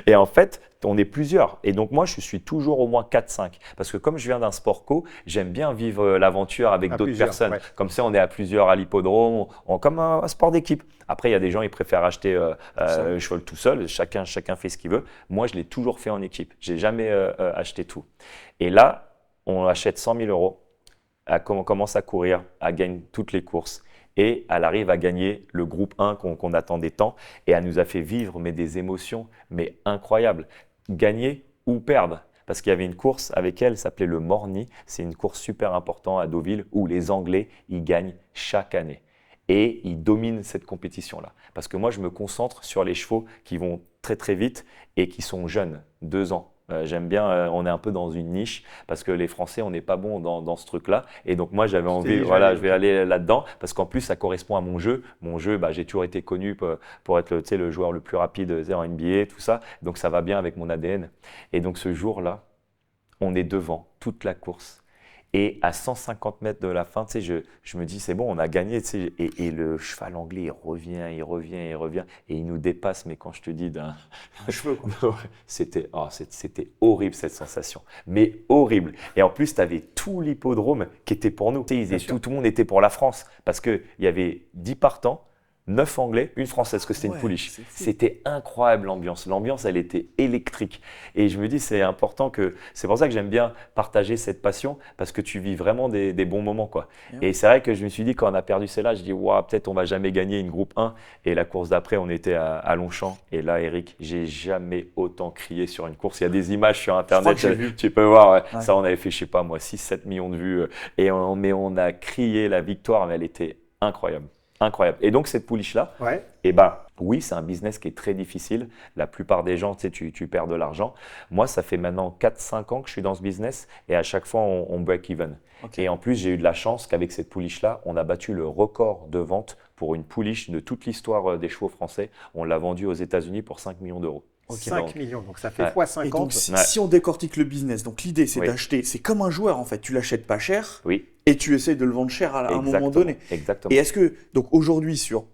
Et en fait, on est plusieurs. Et donc, moi, je suis toujours au moins 4-5. Parce que comme je viens d'un sport co, j'aime bien vivre l'aventure avec d'autres personnes.
Ouais.
Comme ça, on est à plusieurs à l'hippodrome, comme un sport d'équipe. Après, il y a des gens, ils préfèrent acheter le cheval tout seul. Chacun fait ce qu'il veut. Moi, je l'ai toujours fait en équipe. J'ai jamais acheté tout. Et là, on achète 100 000 €. Elle commence à courir, elle gagne toutes les courses. Et elle arrive à gagner le groupe 1 qu'on attendait tant. Et elle nous a fait vivre des émotions incroyables. Gagner ou perdre. Parce qu'il y avait une course avec elle, ça s'appelait le Morny. C'est une course super importante à Deauville où les Anglais, ils gagnent chaque année. Et ils dominent cette compétition-là. Parce que moi, je me concentre sur les chevaux qui vont très très vite et qui sont jeunes, 2 ans. J'aime bien, on est un peu dans une niche parce que les Français, on n'est pas bon dans ce truc-là. Et donc moi, j'avais envie, voilà, je vais aller là-dedans parce qu'en plus, ça correspond à mon jeu. Mon jeu, bah, j'ai toujours été connu pour être le joueur le plus rapide en NBA, tout ça. Donc ça va bien avec mon ADN. Et donc ce jour-là, on est devant toute la course. Et à 150 mètres de la fin, tu sais, je me dis, c'est bon, on a gagné. Tu sais, et le cheval anglais, il revient. Et il nous dépasse, mais quand je te dis d'un cheveu, c'était horrible cette sensation. Mais horrible. Et en plus, tu avais tout l'hippodrome qui était pour nous. Tu sais, tout le monde était pour la France. Parce qu'il y avait 10 partants. 9 Anglais, une Française, que c'était une pouliche. C'était incroyable l'ambiance. L'ambiance, elle était électrique. Et je me dis, c'est important que… C'est pour ça que j'aime bien partager cette passion, parce que tu vis vraiment des bons moments, quoi. Et c'est vrai que je me suis dit, quand on a perdu celle-là, je dis, waouh, peut-être on va jamais gagner une groupe 1. Et la course d'après, on était à Longchamp. Et là, Eric, j'ai jamais autant crié sur une course. Il y a des images sur Internet, tu peux voir. Ouais. Ça, on avait fait, je sais pas moi, 6-7 millions de vues. Mais on a crié la victoire, mais elle était incroyable. Incroyable. Et donc, cette pouliche-là, oui, c'est un business qui est très difficile. La plupart des gens, tu sais, tu perds de l'argent. Moi, ça fait maintenant 4-5 ans que je suis dans ce business et à chaque fois, on break even. Okay. Et en plus, j'ai eu de la chance qu'avec cette pouliche-là, on a battu le record de vente pour une pouliche de toute l'histoire des chevaux français. On l'a vendue aux États-Unis pour 5 millions d'euros.
5 millions, donc ça fait fois 50.
Et donc, si on décortique le business, donc l'idée, c'est d'acheter, c'est comme un joueur en fait, tu l'achètes pas cher et tu essayes de le vendre cher à un moment donné.
Exactement.
Et est-ce que, donc aujourd'hui, sur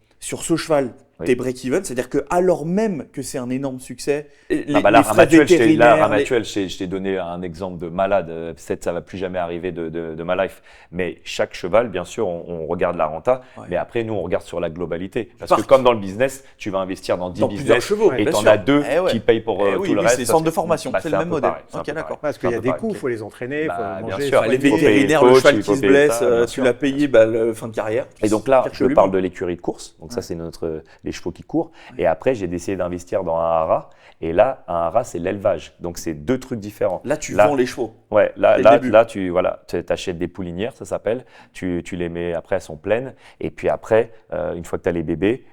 ce cheval, t'es break-even, c'est-à-dire que alors même que c'est un énorme succès, les frais vétérinaires…
je t'ai donné un exemple de malade, peut-être ça va plus jamais arriver de ma life, mais chaque cheval, bien sûr, on regarde la renta, mais après, nous, on regarde sur la globalité. Parce que comme dans le business, tu vas investir dans 10 business
chevaux,
et t'en as 2 qui payent pour tout le reste.
C'est centre de formation, c'est le même modèle.
Ok,
d'accord.
Parce qu'il y a des coûts, il faut les entraîner, il faut manger.
Bien sûr,
les vétérinaires, le cheval qui se blesse, tu l'as payé fin de carrière.
Et donc là, je parle de l'écurie de course, donc ça, c'est les chevaux qui courent. Et après, j'ai décidé d'investir dans un haras. Et là, un haras, c'est l'élevage. Donc, c'est 2 trucs différents.
Là, tu vends les chevaux.
Ouais, là tu achètes des poulinières, ça s'appelle. Tu les mets après, elles sont pleines. Et puis après, une fois que tu as les bébés,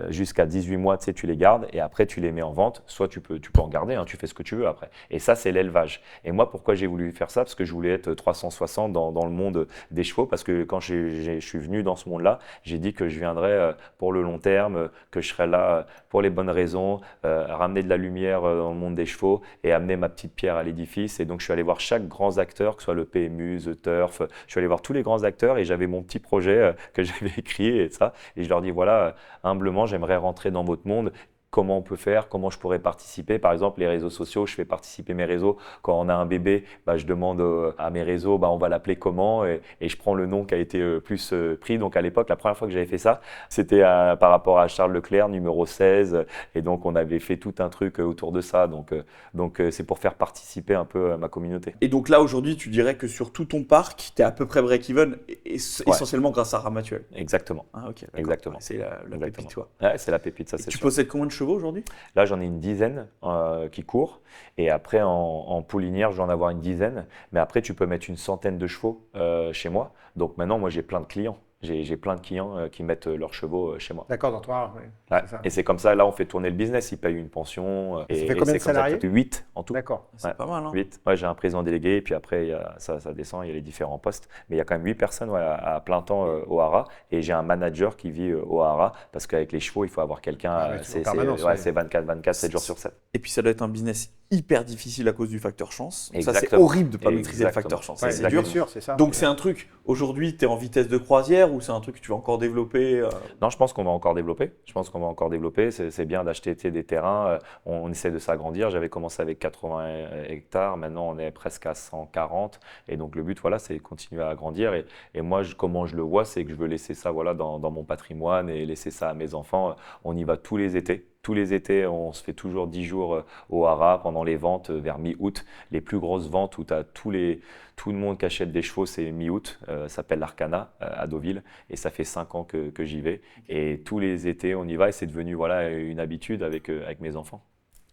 jusqu'à 18 mois, tu sais, tu les gardes. Et après, tu les mets en vente. Soit tu peux en garder, hein, tu fais ce que tu veux après. Et ça, c'est l'élevage. Et moi, pourquoi j'ai voulu faire ça? Parce que je voulais être 360 dans le monde des chevaux. Parce que quand je suis venu dans ce monde-là, j'ai dit que je viendrais pour le long terme, que je serais là pour les bonnes raisons, ramener de la lumière dans le monde des chevaux et amener ma petite pierre à l'édifice. Et donc, je suis allé voir chaque grand acteur, que ce soit le PMU, The Turf. Je suis allé voir tous les grands acteurs et j'avais mon petit projet que j'avais écrit et ça. Et je leur dis, voilà, humblement, j'aimerais rentrer dans votre monde. Comment on peut faire, comment je pourrais participer. Par exemple, les réseaux sociaux, je fais participer mes réseaux. Quand on a un bébé, je demande à mes réseaux, on va l'appeler comment et je prends le nom qui a été plus pris. Donc à l'époque, la première fois que j'avais fait ça, c'était par rapport à Charles Leclerc, numéro 16. Et donc on avait fait tout un truc autour de ça. Donc c'est pour faire participer un peu ma communauté.
Et donc là, aujourd'hui, tu dirais que sur tout ton parc, tu es à peu près break-even, essentiellement grâce à Ramatel.
Exactement.
Ah, ok.
Exactement.
C'est la pépite, quoi.
Ouais, c'est la pépite, ça c'est sûr.
Tu possèdes combien de chevaux aujourd'hui?
Là, j'en ai une dizaine qui courent. Et après, en poulinière, je vais en avoir une dizaine. Mais après, tu peux mettre une centaine de chevaux chez moi. Donc maintenant, moi, j'ai plein de clients. J'ai plein de clients qui mettent leurs chevaux chez moi.
D'accord, dans toi, ouais.
Ouais.
C'est ça.
Et c'est comme ça, là, on fait tourner le business. Ils payent une pension.
Ça fait combien de salariés?
8 en tout.
D'accord.
C'est
Ouais.
pas mal. Hein.
8. Ouais, j'ai un président délégué, et puis après, ça descend, il y a les différents postes. Mais il y a quand même 8 personnes à plein temps au Hara. Et j'ai un manager qui vit au Hara, parce qu'avec les chevaux, il faut avoir quelqu'un.
Ah ouais, c'est en permanence, ouais.
c'est 24, 7 jours sur 7.
Et puis ça doit être un business hyper difficile à cause du facteur chance. Ça, c'est
Exactement.
horrible de ne pas maîtriser le
Exactement.
facteur chance.
Ouais,
C'est
bien
dur.
sûr, c'est ça.
Donc c'est un truc, aujourd'hui, tu es en vitesse de croisière ou c'est un truc que tu vas encore développer
Non, je pense qu'on va encore développer. C'est bien d'acheter des terrains. On essaie de s'agrandir. J'avais commencé avec 80 hectares. Maintenant, on est presque à 140. Et donc, le but, voilà, c'est de continuer à agrandir. Et moi, comment je le vois, c'est que je veux laisser ça voilà, dans mon patrimoine et laisser ça à mes enfants. On y va tous les étés. Tous les étés, on se fait toujours 10 jours au Hara pendant les ventes vers mi-août. Les plus grosses ventes où tu as tout le monde qui achète des chevaux, c'est mi-août. Ça s'appelle l'Arcana à Deauville. Et ça fait 5 ans que j'y vais. Et tous les étés, on y va. Et c'est devenu voilà, une habitude avec mes enfants.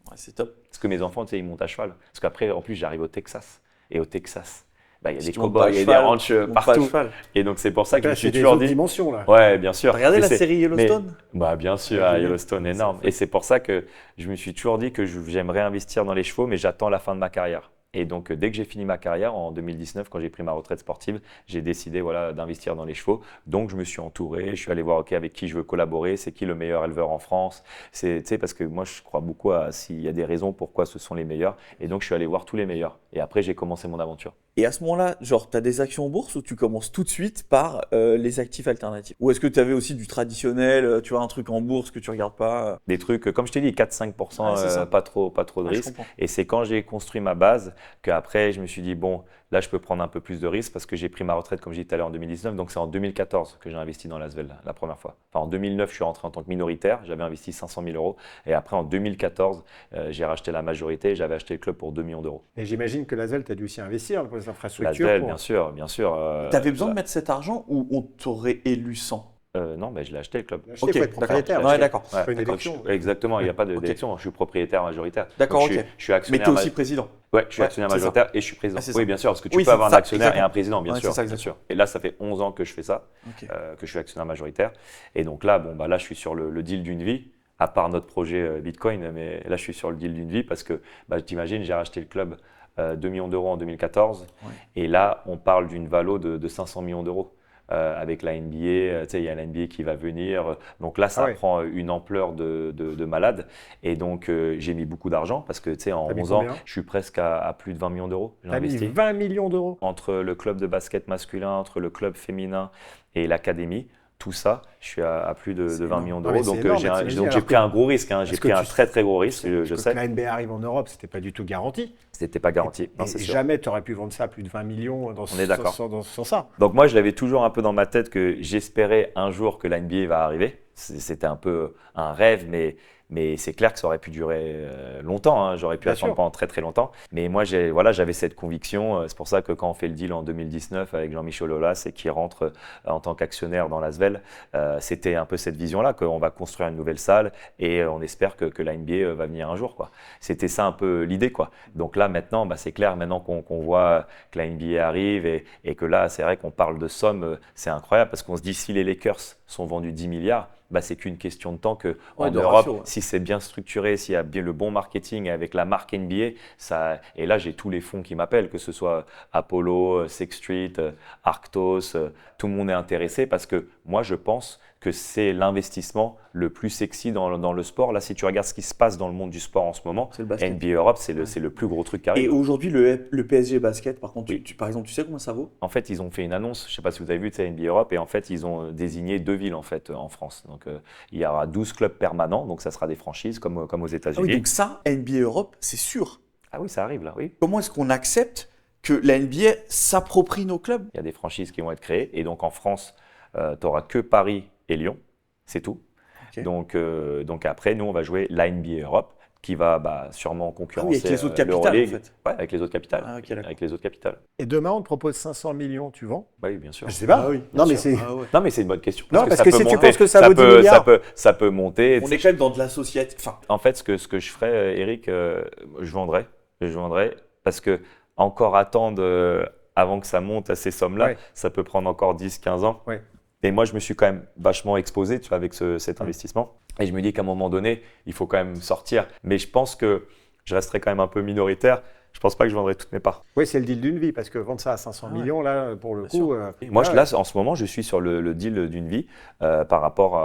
Ouais, c'est top.
Parce que mes enfants, tu sais, ils montent à cheval. Parce qu'après, en plus, j'arrive au Texas. Et au Texas, il y a des cow-boys, il y a des ranchs partout.
Tu
Et donc, c'est pour ça que je me suis
des
toujours
autres
dit…
dimensions, là.
Ouais, bien sûr.
as regardé
Mais
la
c'est-
série Yellowstone
Bien sûr,
Ouais,
Yellowstone, énorme. Et c'est pour ça que je me suis toujours dit que j'aimerais investir dans les chevaux, mais j'attends la fin de ma carrière. Et donc, dès que j'ai fini ma carrière, en 2019, quand j'ai pris ma retraite sportive, j'ai décidé voilà, d'investir dans les chevaux. Donc, je me suis entouré, je suis allé voir avec qui je veux collaborer, c'est qui le meilleur éleveur en France. Parce que moi, je crois beaucoup à s'il y a des raisons pourquoi ce sont les meilleurs. Et donc, je suis allé voir tous les meilleurs. Et après, j'ai commencé mon aventure.
Et à ce moment-là, genre, tu as des actions en bourse ou tu commences tout de suite par les actifs alternatifs? Ou est-ce que tu avais aussi du traditionnel, tu vois, un truc en bourse que tu regardes pas
Des trucs, comme je t'ai dit, 4-5%,
Ouais, c'est ça.
pas trop de
Ah, je
risques.
comprends.
Et c'est quand j'ai construit ma base qu'après, je me suis dit, bon, là, je peux prendre un peu plus de risques parce que j'ai pris ma retraite, comme j'ai dit tout à l'heure, en 2019. Donc, c'est en 2014 que j'ai investi dans l'Asvel la première fois. Enfin, en 2009, je suis rentré en tant que minoritaire. J'avais investi 500 000 euros. Et après, en 2014, j'ai racheté la majorité. J'avais acheté le club pour 2 millions d'euros.
Et j'imagine que l'Asvel, tu as dû aussi investir pour les infrastructures.
L'Asvel, bien sûr, bien sûr.
Tu avais besoin de mettre cet argent ou on t'aurait élu 100?
Non, mais je l'ai acheté le club.
Acheter, faut être propriétaire.
Ouais, d'accord.
Ouais,
pas une
d'accord,
élection.
Exactement, il n'y a pas
Ok.
d'élection. Je suis propriétaire majoritaire.
D'accord,
Donc,
ok.
Je suis
Mais
actionnaire.
tu es aussi président.
Ouais, je suis
Ouais,
actionnaire
c'est ça.
majoritaire et je suis président.
Ah, c'est
Oui,
ça.
bien sûr, parce que tu
Oui,
peux
c'est
avoir un
ça,
actionnaire et
exactement.
un président, bien
Ouais,
sûr.
c'est ça,
bien
exactement.
sûr. Et là, ça fait 11 ans que je fais ça,
Ok.
que je suis actionnaire majoritaire. Et donc là, là, je suis sur le deal d'une vie, à part notre projet Bitcoin, mais là, je suis sur le deal d'une vie parce que, t'imagines, j'ai racheté le club 2 millions d'euros en 2014.
Ouais.
Et là, on parle d'une valo de 500 millions d'euros. Avec la NBA, il y a la NBA qui va venir. Donc là, ça
ouais.
prend une ampleur de malade. Et donc, j'ai mis beaucoup d'argent parce que en
T'as mis
11 ans,
combien
je suis presque à plus de 20 millions d'euros. J'ai
Tu as mis
investi
20 millions d'euros.
entre le club de basket masculin, entre le club féminin et l'académie. Tout ça, je suis à plus de 20
énorme.
millions
Ah, mais
d'euros.
c'est
Donc,
énorme,
j'ai
t'imagines,
donc, j'ai
alors
pris
que-
un gros risque. J'ai
parce
pris
que
un
tu-
très, très gros risque, je
Parce que
sais.
la NBA arrive en Europe, c'était pas du tout garanti.
C'était pas garanti. Non,
Et
c'est sûr.
jamais tu aurais pu vendre ça à plus de 20 millions
On est d'accord.
sans ça.
Donc moi, je l'avais toujours un peu dans ma tête que j'espérais un jour que la NBA va arriver. C'était un peu un rêve, mais c'est clair que ça aurait pu durer longtemps. Hein. J'aurais pu
Bien
attendre
sûr.
pendant très très longtemps. Mais moi, j'avais cette conviction. C'est pour ça que quand on fait le deal en 2019 avec Jean-Michel Aulas et qui rentre en tant qu'actionnaire dans l'Asvel, c'était un peu cette vision-là qu'on va construire une nouvelle salle et on espère que la NBA va venir un jour, quoi. C'était ça un peu l'idée, quoi. Donc là, maintenant, c'est clair, maintenant qu'on voit que la NBA arrive et que là, c'est vrai qu'on parle de sommes, c'est incroyable parce qu'on se dit si les Lakers sont vendus 10 milliards, c'est qu'une question de temps qu'en
Ouais, de
Europe,
ratio, ouais.
si c'est bien structuré, s'il y a bien le bon marketing avec la marque NBA, et là j'ai tous les fonds qui m'appellent, que ce soit Apollo, Sixth Street, Arctos, tout le monde est intéressé parce que moi je pense que c'est l'investissement le plus sexy dans le sport. Là, si tu regardes ce qui se passe dans le monde du sport en ce moment,
C'est le basket.
NBA Europe, c'est le plus gros truc qui
Et
arrive.
aujourd'hui, le PSG basket, par contre,
Oui.
par exemple, tu sais combien ça vaut?
En fait, ils ont fait une annonce, je ne sais pas si vous avez vu, NBA Europe, et en fait, ils ont désigné 2 villes en fait en France. Donc, il y aura 12 clubs permanents, donc ça sera des franchises comme aux
Ah oui,
États-Unis.
donc ça, NBA Europe, c'est sûr.
Ah oui, ça arrive là, oui.
Comment est-ce qu'on accepte que la NBA s'approprie nos clubs?
Il y a des franchises qui vont être créées, et donc en France, tu n'auras que Paris et Lyon, c'est tout.
Ok.
Donc après, nous, on va jouer la NBA Europe, qui va sûrement concurrencer
avec les autres capitales,
l'Euroleague.
en fait.
Ouais, avec les autres capitales.
Ah, ok, d'accord.
Avec les autres capitales.
Et demain, on te propose 500 millions, tu vends?
Oui, bien sûr.
Je sais pas.
Ah oui,
non,
bien
mais
sûr.
c'est.
Ah ouais.
Non, mais c'est une bonne question.
Non, parce
ça
que
peut
si tu
monter,
penses que ça vaut 10 milliards.
ça peut monter.
On est quand même dans de l'associatif. Enfin,
En fait, ce que je ferais, Eric, je vendrais parce que encore attendre avant que ça monte à ces sommes-là,
Ouais.
ça peut prendre encore 10-15 ans.
Ouais.
Et moi, je me suis quand même vachement exposé, tu vois, avec cet investissement. Et je me dis qu'à un moment donné, il faut quand même sortir. Mais je pense que je resterai quand même un peu minoritaire. Je pense pas que je vendrai toutes mes parts.
Oui, c'est le deal d'une vie, parce que vendre ça à 500 millions, là, pour le coup…
Et moi, là, en ce moment, je suis sur le deal d'une vie par rapport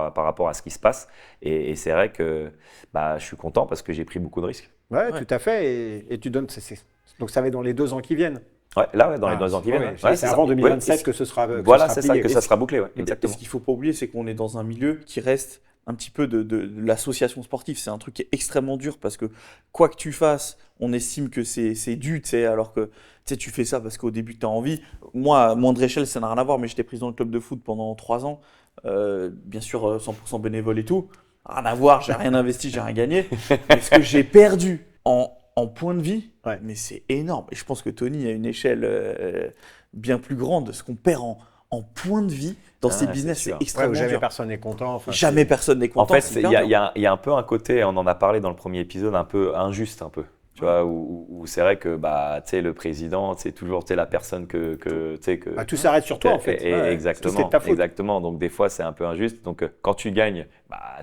à ce qui se passe. Et c'est vrai que je suis content parce que j'ai pris beaucoup de risques.
Ouais, tout à fait. Et tu donnes… Donc, ça va être dans les 2 ans qui viennent.
Ouais, là, dans les 2 ans qui viennent.
C'est avant 2027 que ce sera bouclé.
Voilà, c'est ça, que ça sera bouclé. Ouais,
exactement. Et ce qu'il ne faut pas oublier, c'est qu'on est dans un milieu qui reste un petit peu de l'association sportive. C'est un truc qui est extrêmement dur parce que quoi que tu fasses, on estime que c'est dû, alors que tu fais ça parce qu'au début tu as envie. Moi, à moindre échelle, ça n'a rien à voir, mais j'étais président de club de foot pendant 3 ans. Bien sûr, 100% bénévole et tout. Rien à voir, j'ai rien investi, j'ai rien gagné. Mais ce que j'ai perdu en point de vie, mais c'est énorme. Et je pense que Tony a une échelle bien plus grande. Ce qu'on perd en point de vie dans ces business, c'est extrêmement dur.
Jamais personne n'est content.
Jamais personne n'est content.
En fait, il y a un peu un côté, on en a parlé dans le premier épisode, un peu injuste, un peu. Tu vois, où c'est vrai que le président, c'est toujours la personne que
tout s'arrête sur toi en fait.
Exactement,
c'est de ta faute.
exactement. Donc des fois c'est un peu injuste. Donc quand tu gagnes,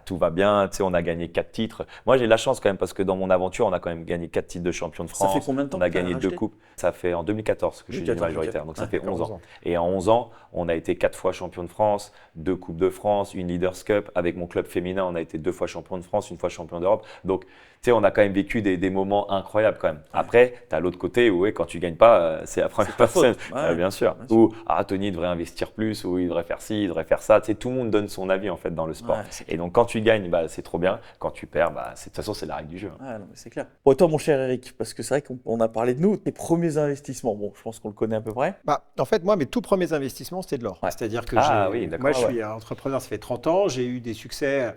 tout va bien. On a gagné 4 titres. Moi j'ai de la chance quand même parce que dans mon aventure, on a quand même gagné 4 titres de champion de France.
Ça fait combien de temps
on a gagné 2 coupes. Ça fait en 2014 que je suis devenu majoritaire. Donc ça fait 11 ans. Et en 11 ans, on a été 4 fois champion de France, 2 coupes de France, une Leaders Cup. Avec mon club féminin, on a été 2 fois champion de France, 1 fois champion d'Europe. Donc on a quand même vécu des moments incroyables quand même. Après, tu as l'autre côté où quand tu gagnes pas, c'est la première personne, bien sûr. Ou Tony devrait investir plus, ou il devrait faire ci, il devrait faire ça. Tout le monde donne son avis en fait dans le sport. Et donc quand tu gagnes, c'est trop bien. Quand tu perds, de toute façon c'est la règle du jeu.
Non, mais c'est clair. Bon, toi mon cher Eric, parce que c'est vrai qu'on a parlé de nous, tes premiers investissements. Bon, je pense qu'on le connaît à peu près.
En fait, moi, mes tout premiers investissements, c'était de l'or. C'est-à-dire que moi, je suis entrepreneur, ça fait 30 ans. J'ai eu des succès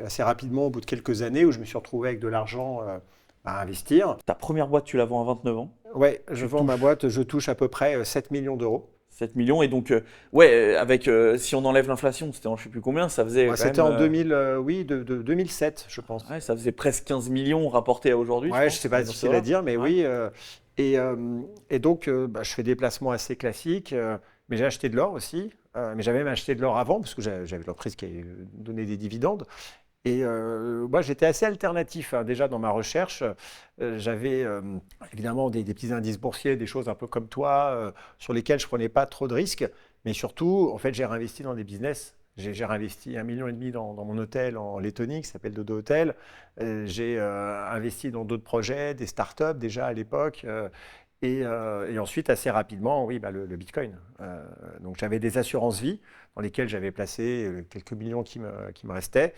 assez rapidement au bout de quelques années où je me suis retrouvé avec de l'argent à investir.
Ta première boîte, tu la vends à 29 ans.
Ouais, je vends ma boîte, je touche à peu près 7 millions d'euros.
7 millions, et donc, avec, si on enlève l'inflation, c'était en je ne sais plus combien, ça faisait.
C'était en 2007, je pense.
Ouais, ça faisait presque 15 millions rapportés à aujourd'hui.
Ouais, je ne sais pas difficile à dire, mais oui. Et donc, je fais des placements assez classiques, mais j'ai acheté de l'or aussi. Mais j'avais même acheté de l'or avant, parce que j'avais l'entreprise qui avait donné des dividendes. Et moi, j'étais assez alternatif. Déjà, dans ma recherche, j'avais évidemment des petits indices boursiers, des choses un peu comme toi, sur lesquels je ne prenais pas trop de risques. Mais surtout, en fait, j'ai réinvesti dans des business. J'ai réinvesti 1,5 million dans mon hôtel en Lettonie, qui s'appelle Dodo Hotel. J'ai investi dans d'autres projets, des startups déjà à l'époque. Et ensuite, assez rapidement, le Bitcoin. Donc, j'avais des assurances vie dans lesquelles j'avais placé quelques millions qui me restaient.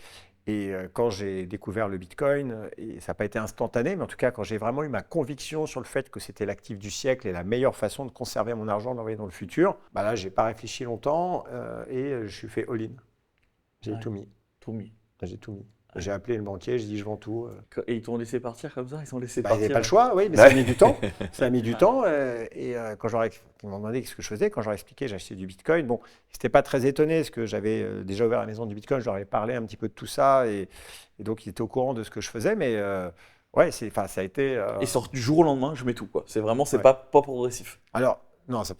Et quand j'ai découvert le Bitcoin, et ça n'a pas été instantané, mais en tout cas, quand j'ai vraiment eu ma conviction sur le fait que c'était l'actif du siècle et la meilleure façon de conserver mon argent, d'envoyer dans le futur, là, je n'ai pas réfléchi longtemps et je suis fait all-in. J'ai tout mis. J'ai tout mis. J'ai appelé le banquier, j'ai dit je vends tout.
Et ils t'ont laissé partir comme ça? Ils t'ont laissé
Ils
partir?
n'avaient pas le choix, oui, mais ça a mis du temps. Ça a mis du temps. Et quand ils m'ont demandé ce que je faisais, quand je leur ai expliqué, j'achetais du Bitcoin. Bon, ils n'étaient pas très étonnés parce que j'avais déjà ouvert la maison du Bitcoin, je leur avais parlé un petit peu de tout ça. Et donc, ils étaient au courant de ce que je faisais. Mais ça a été…
Et sort du jour au lendemain, je mets tout, quoi. C'est vraiment, pas progressif.
Alors, non, ça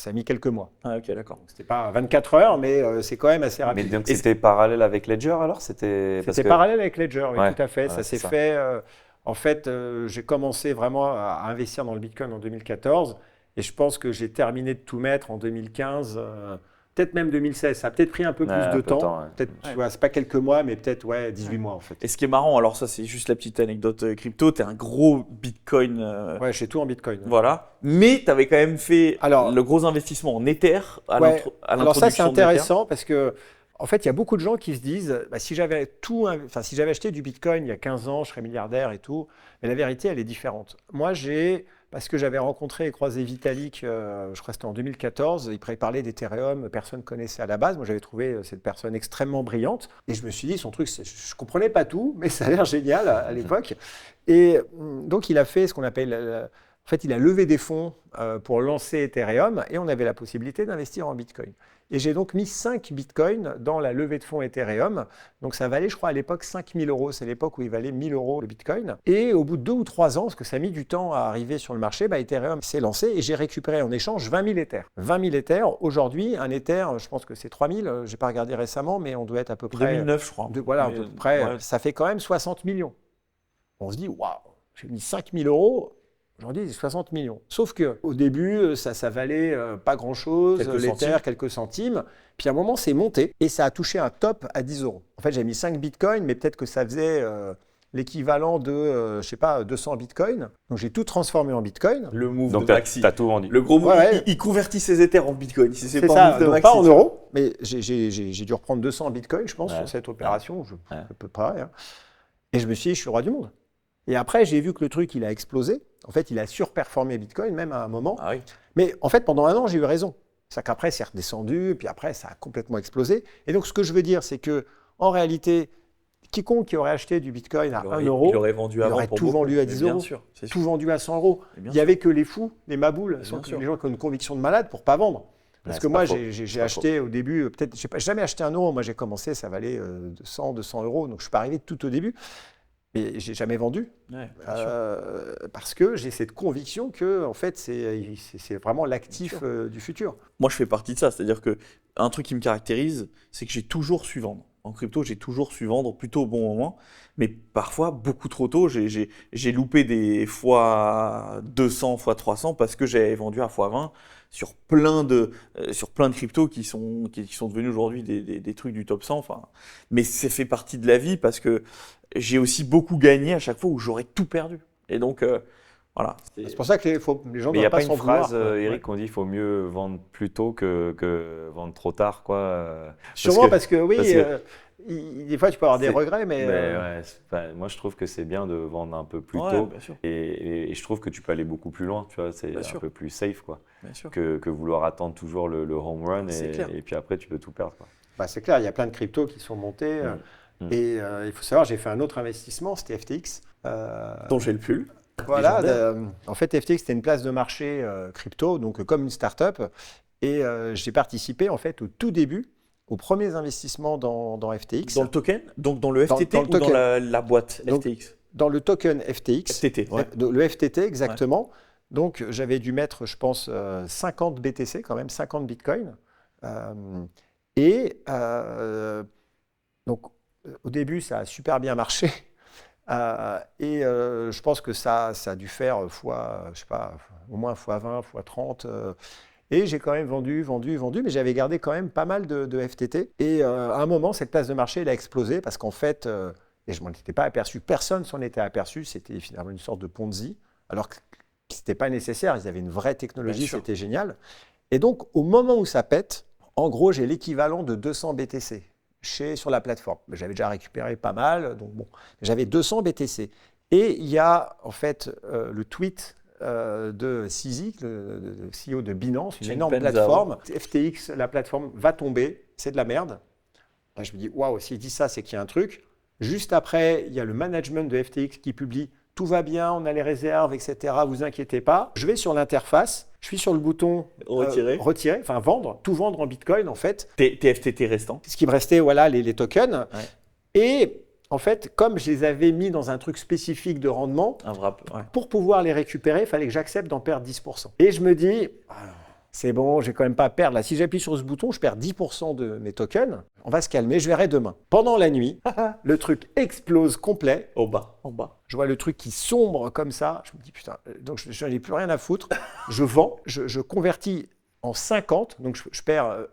a mis quelques mois.
Ah, ok, d'accord.
C'était pas 24 heures, mais c'est quand même assez rapide.
Mais donc c'était parallèle avec Ledger alors? C'était
parallèle avec Ledger, oui, tout à fait.
Ouais,
ça s'est fait. En fait, j'ai commencé vraiment à investir dans le Bitcoin en 2014 et je pense que j'ai terminé de tout mettre en 2015, peut-être même 2016. Ça a peut-être pris un peu plus de temps. Peut-être, tu vois, c'est pas quelques mois, mais peut-être 18 mois en fait.
Et ce qui est marrant, alors ça c'est juste la petite anecdote crypto, tu es un gros Bitcoin.
Ouais, j'ai tout en Bitcoin.
Voilà. Mais tu avais quand même fait le gros investissement en Ether à l'introduction.
Alors ça c'est intéressant parce que en fait, il y a beaucoup de gens qui se disent si j'avais acheté du Bitcoin il y a 15 ans, je serais milliardaire et tout. Mais la vérité, elle est différente. Moi, parce que j'avais rencontré et croisé Vitalik, je crois que c'était en 2014, il parlait d'Ethereum, personne ne connaissait à la base. Moi, j'avais trouvé cette personne extrêmement brillante. Et je me suis dit, son truc, je ne comprenais pas tout, mais ça a l'air génial à l'époque. Et donc, il a fait ce qu'on appelle… En fait, il a levé des fonds pour lancer Ethereum et on avait la possibilité d'investir en Bitcoin. Et j'ai donc mis 5 Bitcoins dans la levée de fonds Ethereum. Donc ça valait, je crois, à l'époque 5 000 euros. C'est l'époque où il valait 1 000 euros le Bitcoin. Et au bout de 2 ou 3 ans, parce que ça a mis du temps à arriver sur le marché, Ethereum s'est lancé et j'ai récupéré en échange 20 000 Ethers. 20 000 Ethers, aujourd'hui, un Ether, je pense que c'est 3 000. Je n'ai pas regardé récemment, mais on doit être à peu près…
2009, je crois.
Voilà, à peu près.
Ouais.
Ça fait quand même 60 millions. On se dit, waouh, j'ai mis 5 000 euros. Aujourd'hui, c'est 60 millions. Sauf qu'au début, ça valait pas grand-chose, l'Ether, quelques centimes. Puis à un moment, c'est monté et ça a touché un top à 10 euros. En fait, j'ai mis 5 bitcoins, mais peut-être que ça faisait l'équivalent de, 200 bitcoins. Donc j'ai tout transformé en bitcoin.
Le move
Donc
de Maxi.
t'as tout vendu.
Le gros move,
Ouais.
il convertit ses Ethers en Bitcoin.
C'est ça, donc pas en euros, mais j'ai dû reprendre 200 bitcoins, je pense, sur cette opération, à peu près. Hein. Et je me suis dit, je suis le roi du monde. Et après, j'ai vu que le truc, il a explosé. En fait, il a surperformé Bitcoin, même à un moment.
Ah oui.
Mais en fait, pendant un an, j'ai eu raison. C'est qu'après, c'est redescendu, puis après, ça a complètement explosé. Et donc, ce que je veux dire, c'est que en réalité, quiconque qui aurait acheté du Bitcoin à 1 euro,
il aurait vendu avant pour
tout vendu à 10 euros, tout vendu à 100 euros. Il n'y avait que les fous, les maboules, les gens qui ont une conviction de malade pour ne pas vendre. Parce que moi, j'ai acheté au début, peut-être, je n'ai jamais acheté 1 euro. Moi, j'ai commencé, ça valait 100, 200 euros. Donc, je ne suis pas arrivé tout au début. Mais j'ai jamais vendu parce que j'ai cette conviction que en fait c'est vraiment l'actif du futur.
Moi, je fais partie de ça, c'est-à-dire que un truc qui me caractérise, c'est que j'ai toujours su vendre. En crypto, j'ai toujours su vendre plutôt au bon moment, mais parfois beaucoup trop tôt. J'ai loupé des fois 200, fois 300 parce que j'avais vendu à fois 20 sur plein de cryptos qui sont devenus aujourd'hui des trucs du top 100. Enfin, mais ça fait partie de la vie parce que j'ai aussi beaucoup gagné à chaque fois où j'aurais tout perdu. Et donc, voilà.
C'est pour ça que les gens
mais
ne
il n'y a
doivent
pas
pas
une
s'en
phrase,
vouloir.
Eric, qu'on dit qu'il faut mieux vendre plus tôt que vendre trop tard, quoi.
Sûrement parce que oui,
parce que-
des fois tu peux avoir des regrets, mais
moi, je trouve que c'est bien de vendre un peu plus
Ouais,
tôt.
bien sûr.
Et je trouve que tu peux aller beaucoup plus loin, tu vois. C'est
Bien
un
sûr.
peu plus safe, quoi,
Bien sûr.
que vouloir attendre toujours le home run
C'est clair.
et puis après, tu peux tout perdre, quoi.
c'est clair, il y a plein de cryptos qui sont montés. Et il faut savoir, j'ai fait un autre investissement, c'était FTX.
Dont j'ai le pull.
Voilà,
Légendaire.
en fait, FTX, c'était une place de marché crypto, donc comme une start-up. Et j'ai participé, en fait, au tout début, aux premiers investissements dans FTX.
Dans le token, donc dans le
Dans
FTT
le
ou dans
token.
la boîte
Donc,
FTX
Dans le token FTX.
FTT, ouais.
Le FTT, exactement. Donc, j'avais dû mettre, je pense, 50 BTC, quand même, 50 Bitcoin. Donc, au début, ça a super bien marché. Je pense que ça a dû faire au moins fois 20, fois 30. Et j'ai quand même vendu, mais j'avais gardé quand même pas mal de FTT. Et à un moment, cette place de marché, elle a explosé parce qu'en fait, et je ne m'en étais pas aperçu, personne s'en était aperçu, c'était finalement une sorte de Ponzi, alors que ce n'était pas nécessaire, ils avaient une vraie technologie, c'était génial. Et donc, au moment où ça pète, en gros, j'ai l'équivalent de 200 BTC. Sur la plateforme. J'avais déjà récupéré pas mal, donc bon, j'avais 200 BTC. Et il y a en fait le tweet de CZ, le CEO de Binance, une énorme plateforme. FTX, la plateforme va tomber, c'est de la merde. Là, je me dis, waouh, s'il dit ça, c'est qu'il y a un truc. Juste après, il y a le management de FTX qui publie tout va bien, on a les réserves, etc. Vous inquiétez pas. Je vais sur l'interface, je suis sur le bouton retirer, enfin vendre, tout vendre en Bitcoin en fait.
Tes FTT restants.
Ce qui me restait, voilà, les tokens.
Ouais.
Et en fait, comme je les avais mis dans un truc spécifique de rendement, pour pouvoir les récupérer, il fallait que j'accepte d'en perdre 10%. Et je me dis, c'est bon, je vais quand même pas perdre. Là, si j'appuie sur ce bouton, je perds 10% de mes tokens. On va se calmer, je verrai demain. Pendant la nuit, le truc explose complet.
En bas.
Je vois le truc qui sombre comme ça. Je me dis, putain, donc je n'en ai plus rien à foutre. Je vends, je convertis en 50. Donc je perds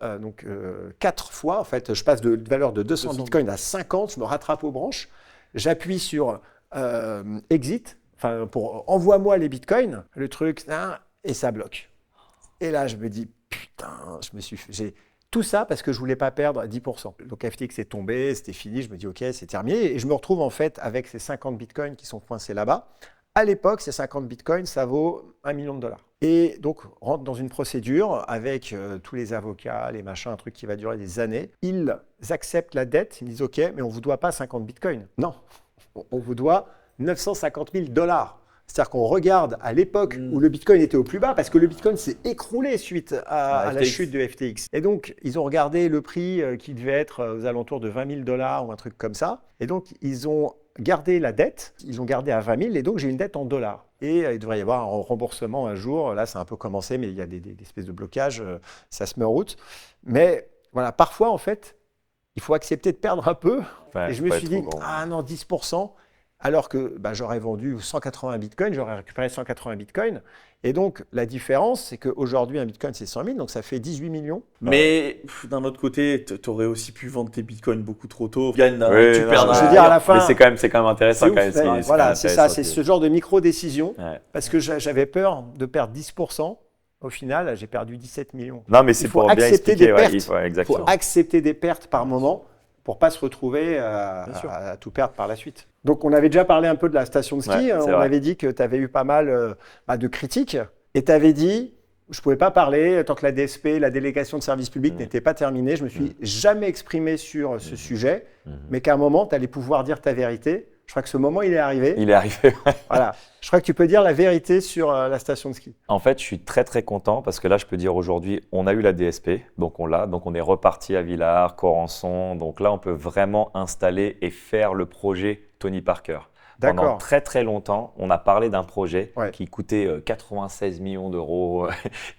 4 fois. En fait, je passe de valeur de 200 bitcoins à 50. Je me rattrape aux branches. J'appuie sur exit, enfin pour envoie-moi les bitcoins. Le truc, et ça bloque. Et là, je me dis, putain, j'ai tout ça parce que je ne voulais pas perdre 10%. Donc FTX est tombé, c'était fini. Je me dis, OK, c'est terminé. Et je me retrouve en fait avec ces 50 bitcoins qui sont coincés là-bas. À l'époque, ces 50 bitcoins, ça vaut $1 million. Et donc, rentre dans une procédure avec tous les avocats, les machins, un truc qui va durer des années. Ils acceptent la dette. Ils me disent, OK, mais on ne vous doit pas 50 bitcoins. Non, on vous doit $950 000. C'est-à-dire qu'on regarde à l'époque où le Bitcoin était au plus bas, parce que le Bitcoin s'est écroulé suite à la chute de FTX. Et donc, ils ont regardé le prix qui devait être aux alentours de 20 000 $ ou un truc comme ça. Et donc, ils ont gardé la dette, ils l'ont gardé à 20 000, et donc j'ai une dette en dollars. Et il devrait y avoir un remboursement un jour. Là, c'est un peu commencé, mais il y a des espèces de blocages, ça se met en route. Mais voilà, parfois, en fait, il faut accepter de perdre un peu.
Ouais,
et je me suis dit, ah non, 10%. Alors que j'aurais vendu 180 bitcoins, j'aurais récupéré 180 bitcoins. Et donc, la différence, c'est qu'aujourd'hui, un bitcoin, c'est 100 000, donc ça fait 18 millions.
Mais d'un autre côté, tu aurais aussi pu vendre tes bitcoins beaucoup trop tôt. Tu perds
je veux dire, à la fin.
Mais c'est quand même intéressant.
Voilà, c'est ça, c'est ce genre de micro-décision. Ouais. Parce que j'avais peur de perdre 10%. Au final, j'ai perdu 17 millions.
Non, mais c'est pour bien expliquer.
Il faut accepter des pertes par moment, pour ne pas se retrouver à tout perdre par la suite. Donc, on avait déjà parlé un peu de la station de ski. On avait dit que tu avais eu pas mal de critiques. Et tu avais dit, je ne pouvais pas parler tant que la DSP, la délégation de service public, n'était pas terminée. Je ne me suis jamais exprimé sur ce sujet, mais qu'à un moment, tu allais pouvoir dire ta vérité. Je crois que ce moment, il est arrivé.
Il est arrivé, ouais.
Voilà. Je crois que tu peux dire la vérité sur la station de ski.
En fait, je suis très, très content parce que là, je peux dire aujourd'hui, on a eu la DSP, donc on l'a. Donc, on est reparti à Villars, Corançon. Donc là, on peut vraiment installer et faire le projet Tony Parker. Pendant très très longtemps, on a parlé d'un projet qui coûtait 96 millions d'euros.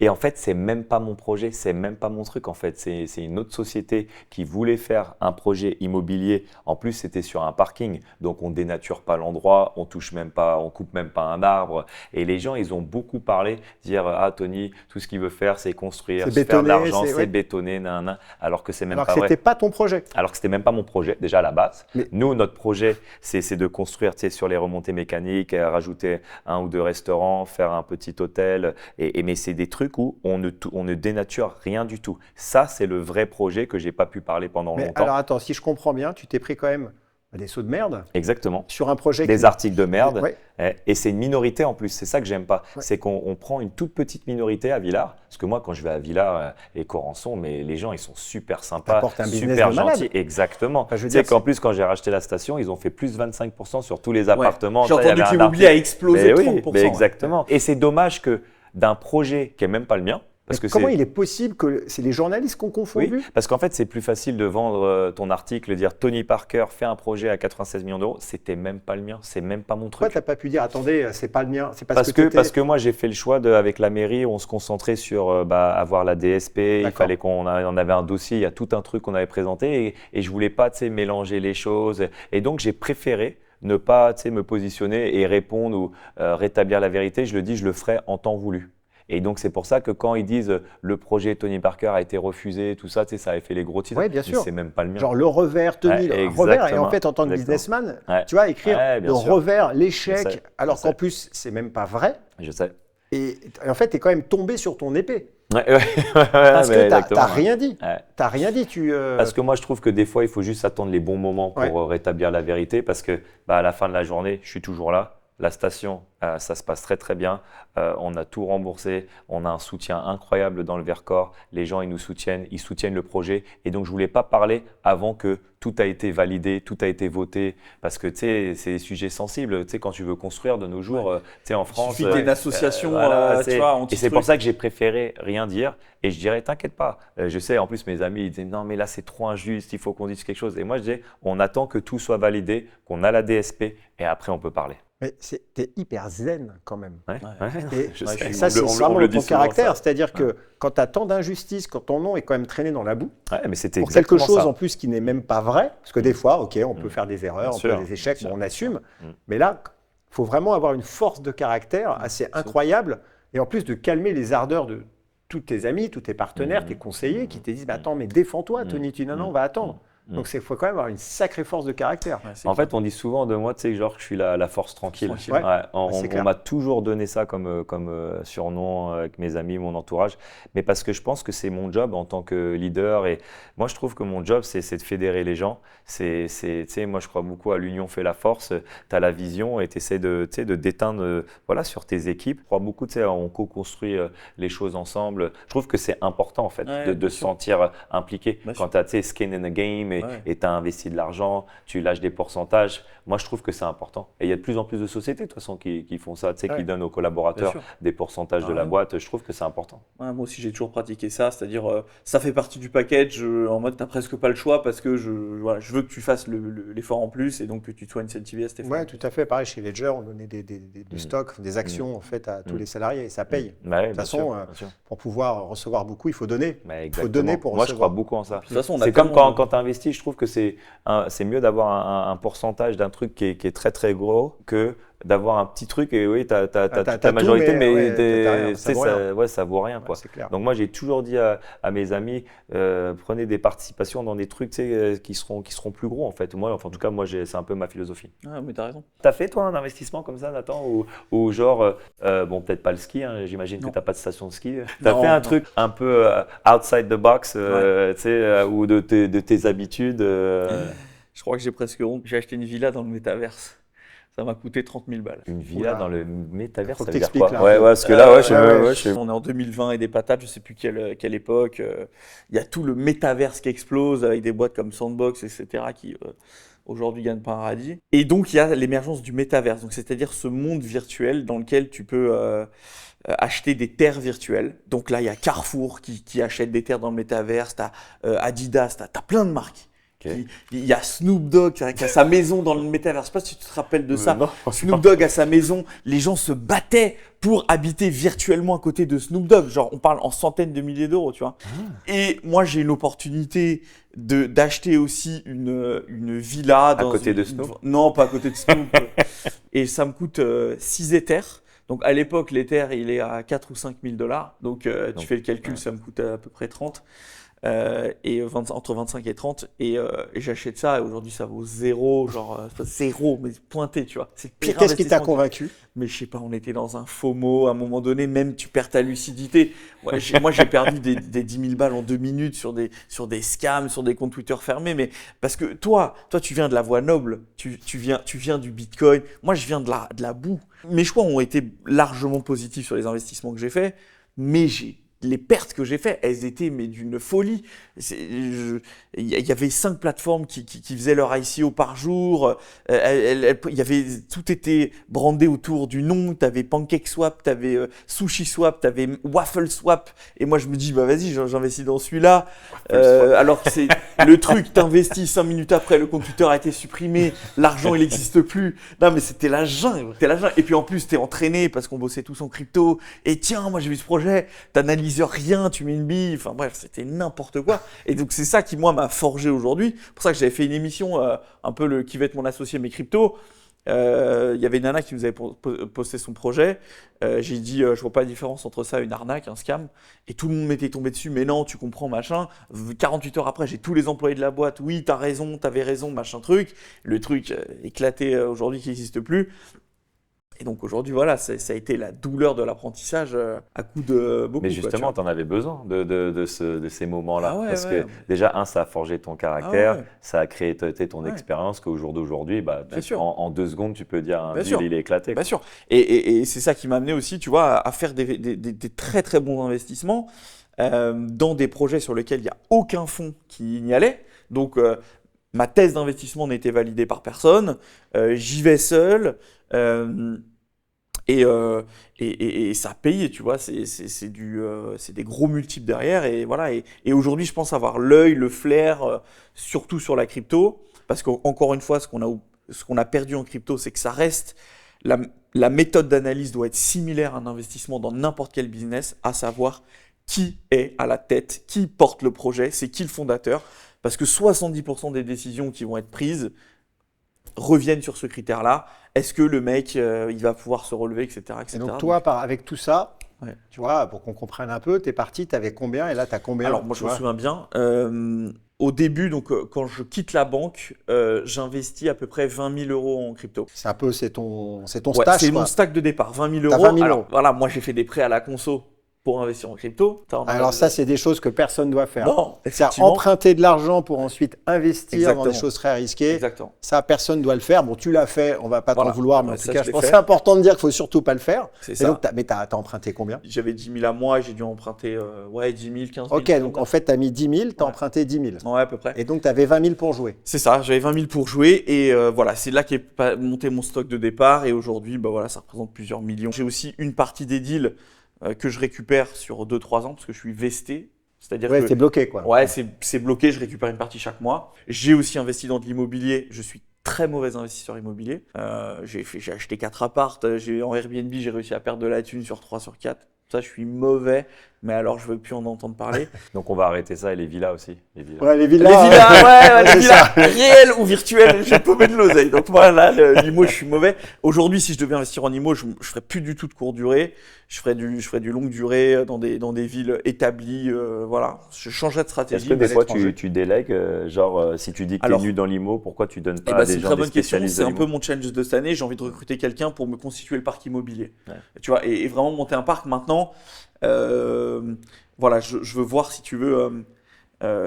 Et en fait, c'est même pas mon projet, c'est même pas mon truc. En fait, c'est une autre société qui voulait faire un projet immobilier. En plus, c'était sur un parking, donc on dénature pas l'endroit, on touche même pas, on coupe même pas un arbre. Et les gens, ils ont beaucoup parlé, dire ah Tony, tout ce qu'il veut faire, c'est construire, se faire de l'argent, c'est bétonner, nanana. Alors que c'est même pas vrai.
Alors que c'était pas ton projet.
Alors que c'était même pas mon projet déjà à la base. Mais nous, notre projet, c'est de construire, sur les remontées mécaniques, rajouter 1 ou 2 restaurants, faire un petit hôtel. Mais c'est des trucs où on ne dénature rien du tout. Ça, c'est le vrai projet que j'ai pas pu parler pendant longtemps.
Alors attends, si je comprends bien, tu t'es pris quand même des sauts de merde.
Exactement.
Sur un projet.
Des articles de merde. Et c'est une minorité en plus. C'est ça que j'aime pas. C'est qu'on prend une toute petite minorité à Villars. Parce que moi, quand je vais à Villars et Corançon, mais les gens, ils sont super sympas, super gentils. Exactement. Enfin, tu sais qu'en plus, quand j'ai racheté la station, ils ont fait plus 25% sur tous les appartements.
J'ai entendu que l'immobilier a explosé de 30%.
Mais exactement. Et c'est dommage que d'un projet qui n'est même pas le mien.
Parce que comment il est possible que c'est les journalistes qui ont confondu?
Oui, parce qu'en fait, c'est plus facile de vendre ton article, dire Tony Parker fait un projet à 96 millions d'euros. C'était même pas le mien, c'est même pas mon truc.
Pourquoi tu n'as pas pu dire attendez, c'est pas le mien? C'est
parce que moi, j'ai fait le choix avec la mairie, on se concentrait sur avoir la DSP. Il fallait on avait un dossier, il y a tout un truc qu'on avait présenté et je voulais pas mélanger les choses. Et donc, j'ai préféré ne pas me positionner et répondre ou rétablir la vérité. Je le dis, je le ferai en temps voulu. Et donc, c'est pour ça que quand ils disent le projet Tony Parker a été refusé, tout ça, ça avait fait les gros titres.
Oui, bien sûr.
C'est même pas le mien.
Genre le revers, Tony, le revers. Et en fait, en tant que businessman, tu vas écrire le revers, l'échec, alors qu'en plus, c'est même pas vrai.
Je sais.
Et en fait, tu es quand même tombé sur ton épée.
Parce
que tu n'as rien dit. T'as rien dit.
Parce que moi, je trouve que des fois, il faut juste attendre les bons moments pour rétablir la vérité. Parce que à la fin de la journée, je suis toujours là. La station, ça se passe très très bien. On a tout remboursé. On a un soutien incroyable dans le Vercors. Les gens, ils soutiennent le projet. Et donc, je ne voulais pas parler avant que tout a été validé, tout a été voté. Parce que, tu sais, c'est des sujets sensibles. Tu sais, quand tu veux construire de nos jours, tu sais, en France…
Il suffit d'une association, tu vois,
et c'est pour ça que j'ai préféré rien dire. Et je dirais, t'inquiète pas. Je sais, en plus, mes amis, ils disaient, non, mais là, c'est trop injuste, il faut qu'on dise quelque chose. Et moi, je disais, on attend que tout soit validé, qu'on a la DSP, et après, on peut parler.
Mais t'es hyper zen quand même.
Et
ça, c'est vraiment ton caractère. C'est-à-dire que quand tu as tant d'injustice, quand ton nom est quand même traîné dans la boue,
mais c'était
pour quelque chose en plus qui n'est même pas vrai, parce que des fois, on peut faire des erreurs, on peut faire des échecs, on assume. Mais là, il faut vraiment avoir une force de caractère assez incroyable et en plus de calmer les ardeurs de tous tes amis, tous tes partenaires, tes conseillers qui te disent attends, mais défends-toi, Tony, non, on va attendre. Donc, il faut quand même avoir une sacrée force de caractère.
En fait, on dit souvent de moi, tu sais, genre que je suis la force tranquille. On m'a toujours donné ça comme surnom avec mes amis, mon entourage. Mais parce que je pense que c'est mon job en tant que leader. Et moi, je trouve que mon job, c'est de fédérer les gens. Tu sais, moi, je crois beaucoup à l'union fait la force. Tu as la vision et tu essaies de déteindre sur tes équipes. Je crois beaucoup, tu sais, on co-construit les choses ensemble. Je trouve que c'est important, en fait, de se sentir impliqué. Quand tu as, tu sais, skin in the game
Ouais.
et tu as investi de l'argent, tu lâches des pourcentages. Moi, je trouve que c'est important. Et il y a de plus en plus de sociétés, de toute façon, qui font ça, tu sais,
Ouais.
qui donnent aux
Bien
collaborateurs
sûr.
des pourcentages de la
Ouais.
boîte. Je trouve que c'est important.
Ouais, moi aussi, j'ai toujours pratiqué ça, c'est-à-dire ça fait partie du package, en mode t'as presque pas le choix parce que voilà, je veux que tu fasses l'effort en plus et donc que tu sois incentivé à cet effort.
Ouais, tout à fait. Pareil, chez Ledger, on donnait du stock, des actions en fait à tous les salariés et ça paye.
Bah ouais,
De toute façon,
bien sûr.
pour pouvoir recevoir beaucoup, il faut donner.
Bah,
Il
exactement.
faut donner pour
Moi, je
recevoir.
crois beaucoup en ça.
De toute façon, on a
C'est comme
tellement-
quand tu investis, je trouve que c'est mieux d'avoir un pourcentage d'un truc qui est très très gros que d'avoir un petit truc et oui, tu as
t'as
toute
tout,
la majorité,
mais
mais
ouais, t'as rien,
tu
ça
sais,
vaut rien.
ouais, ça vaut rien.
Ouais,
Quoi.
c'est clair.
Donc moi, j'ai toujours dit à mes amis, prenez des participations dans des trucs tu sais, qui seront plus gros en fait. Moi, enfin, en tout cas, moi, c'est un peu ma philosophie.
Ah, mais t'as raison.
T'as fait toi un investissement comme ça, Nathan, ou genre, bon, peut-être pas le ski, hein, j'imagine que
Non.
t'as pas de station de ski. T'as
Non,
fait un
non.
truc un peu outside the box, tu sais, ou de tes habitudes.
Je crois que j'ai presque honte. J'ai acheté une villa dans le métaverse. Ça m'a coûté 30 000 balles.
Une villa
Oula.
dans le métavers,
Faut
ça
que
veut dire
t'expliques,
quoi?
là.
Ouais, parce que là, ouais,
On est en 2020 et des patates, je sais plus quelle époque. Il y a tout le métaverse qui explose avec des boîtes comme Sandbox, etc. qui aujourd'hui gagnent pas un radis. Et donc il y a l'émergence du métaverse, donc c'est-à-dire ce monde virtuel dans lequel tu peux acheter des terres virtuelles. Donc là, il y a Carrefour qui achète des terres dans le métaverse, t'as Adidas, t'as plein de marques.
Ok.
Il y a Snoop Dogg qui a sa maison dans le métaverse. Je sais pas si tu te rappelles de ça.
Non,
Snoop Dogg a sa maison. Les gens se battaient pour habiter virtuellement à côté de Snoop Dogg. Genre, on parle en centaines de milliers d'euros, tu vois. Et moi, j'ai une opportunité d'acheter aussi une villa. Dans
côté de Snoop?
Non, pas à côté de Snoop. Et ça me coûte 6 Ethers. Donc à l'époque, l'Ether, il est à 4 ou 5 000 $. Donc tu fais le calcul, ça me coûte à peu près 30. Entre 25 et 30 et j'achète ça et aujourd'hui ça vaut zéro, genre zéro, mais pointé, tu vois. C'est le
Et
pire
qu'est-ce qui t'a
investissement.
convaincu?
Mais je sais pas, on était dans un FOMO, à un moment donné, même tu perds ta lucidité. Ouais, moi j'ai perdu des 10 000 balles en 2 minutes sur des scams, sur des comptes Twitter fermés, mais parce que toi tu viens de la voie noble, tu viens du Bitcoin, moi je viens de la boue. Mes choix ont été largement positifs sur les investissements que j'ai faits, mais les pertes que j'ai faites, elles étaient mais d'une folie. Il y avait 5 plateformes qui faisaient leur ICO par jour. Tout était brandé autour du nom. Tu avais PancakeSwap, tu avais SushiSwap, tu avais WaffleSwap. Et moi, je me dis, bah vas-y, j'investis dans celui-là. Alors que c'est le truc, t'investis 5 minutes après, le compte Twitter a été supprimé, l'argent, il n'existe plus. Non, mais c'était la jungle. Et puis en plus, t'es entraîné parce qu'on bossait tous en crypto. Et tiens, moi, j'ai vu ce projet. T'analyses rien, tu mets une bille. Enfin bref, c'était n'importe quoi. Et donc, c'est ça qui, moi, m'a forgé aujourd'hui. C'est pour ça que j'avais fait une émission, un peu qui va être mon associé, mes cryptos. Il y avait une nana qui nous avait posté son projet. J'ai dit, je vois pas la différence entre ça et une arnaque, un scam. Et tout le monde m'était tombé dessus. Mais non, tu comprends, machin. 48 heures après, j'ai tous les employés de la boîte. Oui, t'as raison, t'avais raison, machin truc. Le truc éclaté aujourd'hui qui n'existe plus. Et donc aujourd'hui, voilà, ça a été la douleur de l'apprentissage à coup de beaucoup.
Mais justement, tu en avais besoin de ces moments-là.
Ah ouais,
parce
ouais.
que déjà, ça a forgé ton caractère,
Ah ouais.
ça a créé ton
Ouais.
expérience qu'au jour d'aujourd'hui, bah,
Bien sûr.
en 2 secondes, tu peux dire un
Bien
deal,
sûr.
il est éclaté.
Bien sûr. Et c'est ça qui m'a amené aussi, tu vois, à faire des très très bons investissements dans des projets sur lesquels il n'y a aucun fonds qui n'y allait. Donc ma thèse d'investissement n'a été validée par personne. J'y vais seul. Et ça a payé, tu vois, c'est des gros multiples derrière. Et voilà. Et aujourd'hui, je pense avoir l'œil, le flair, surtout sur la crypto. Parce qu'encore une fois, ce qu'on a perdu en crypto, c'est que ça reste. La méthode d'analyse doit être similaire à un investissement dans n'importe quel business, à savoir qui est à la tête, qui porte le projet, c'est qui le fondateur. Parce que 70% des décisions qui vont être prises reviennent sur ce critère-là. Est-ce que le mec, il va pouvoir se relever, etc.
Et donc toi, avec tout ça,
Ouais.
tu vois, pour qu'on comprenne un peu, t'es parti, t'avais combien et là t'as combien?
Alors moi
tu
je me
vois
souviens bien, au début, donc quand je quitte la banque, j'investis à peu près 20 000 euros en crypto.
C'est un peu, c'est ton
Ouais,
stage,
c'est
quoi.
mon stack de départ, 20 000
T'as
euros.
20 000
Alors
euros.
voilà, moi j'ai fait des prêts à la conso. pour investir en crypto.
Alors ça, c'est des choses que personne ne doit faire.
Non,
C'est-à-dire
effectivement.
emprunter de l'argent pour ensuite investir dans
Exactement.
des choses très risquées.
Exactement.
Ça, personne ne doit le faire. Bon, tu l'as fait, on va pas
Voilà.
t'en vouloir, mais en
Ouais,
tout
ça,
cas,
je
je
l'ai
pense que
fait.
c'est important de dire qu'il faut surtout pas le faire.
C'est
Et
ça.
donc, mais t'as emprunté combien?
J'avais 10 000 à moi, j'ai dû emprunter 10 000, 15 000.
Ok, donc en fait, tu as mis 10 000, tu as
Ouais.
emprunté 10 000.
Ouais, à peu près.
Et donc, tu avais 20 000 pour jouer.
C'est ça, j'avais 20 000 pour jouer et voilà, c'est là qu'est monté mon stock de départ et aujourd'hui, bah voilà, ça représente plusieurs millions. J'ai aussi une partie des deals que je récupère sur 2-3 ans parce que je suis vesté, c'est-à-dire
Ouais,
que
t'es bloqué, quoi.
ouais, c'est bloqué, je récupère une partie chaque mois. J'ai aussi investi dans de l'immobilier, je suis très mauvais investisseur immobilier. J'ai acheté 4 apparts, en Airbnb, j'ai réussi à perdre de la thune sur 3 sur 4. Ça, je suis mauvais, mais alors je veux plus en entendre parler.
Donc on va arrêter ça et les villas aussi. Les villas.
Ouais, les
Les
villas.
villas, ouais, les
C'est
villas
ça.
réelles ou virtuelles, j'ai paumé de l'oseille. Donc moi, là, l'IMO, je suis mauvais. Aujourd'hui, si je devais investir en IMO, je ferais plus du tout de courte durée. Je ferais du longue durée dans des villes établies. Voilà, je changerais de
Est-ce
stratégie.
que des
mais
fois
l'étranger.
tu délègues, si tu dis que tu es
Alors-
nul dans l'IMO, pourquoi tu donnes
Eh
pas
ben,
à
c'est
des
une
gens
très
des
bonne question.
spécialistes
C'est
de
un peu
l'IMO?
mon challenge de cette année. J'ai envie de recruter quelqu'un pour me constituer le parc immobilier.
Ouais.
Tu vois, et vraiment monter un parc maintenant. Voilà, je veux voir si tu veux.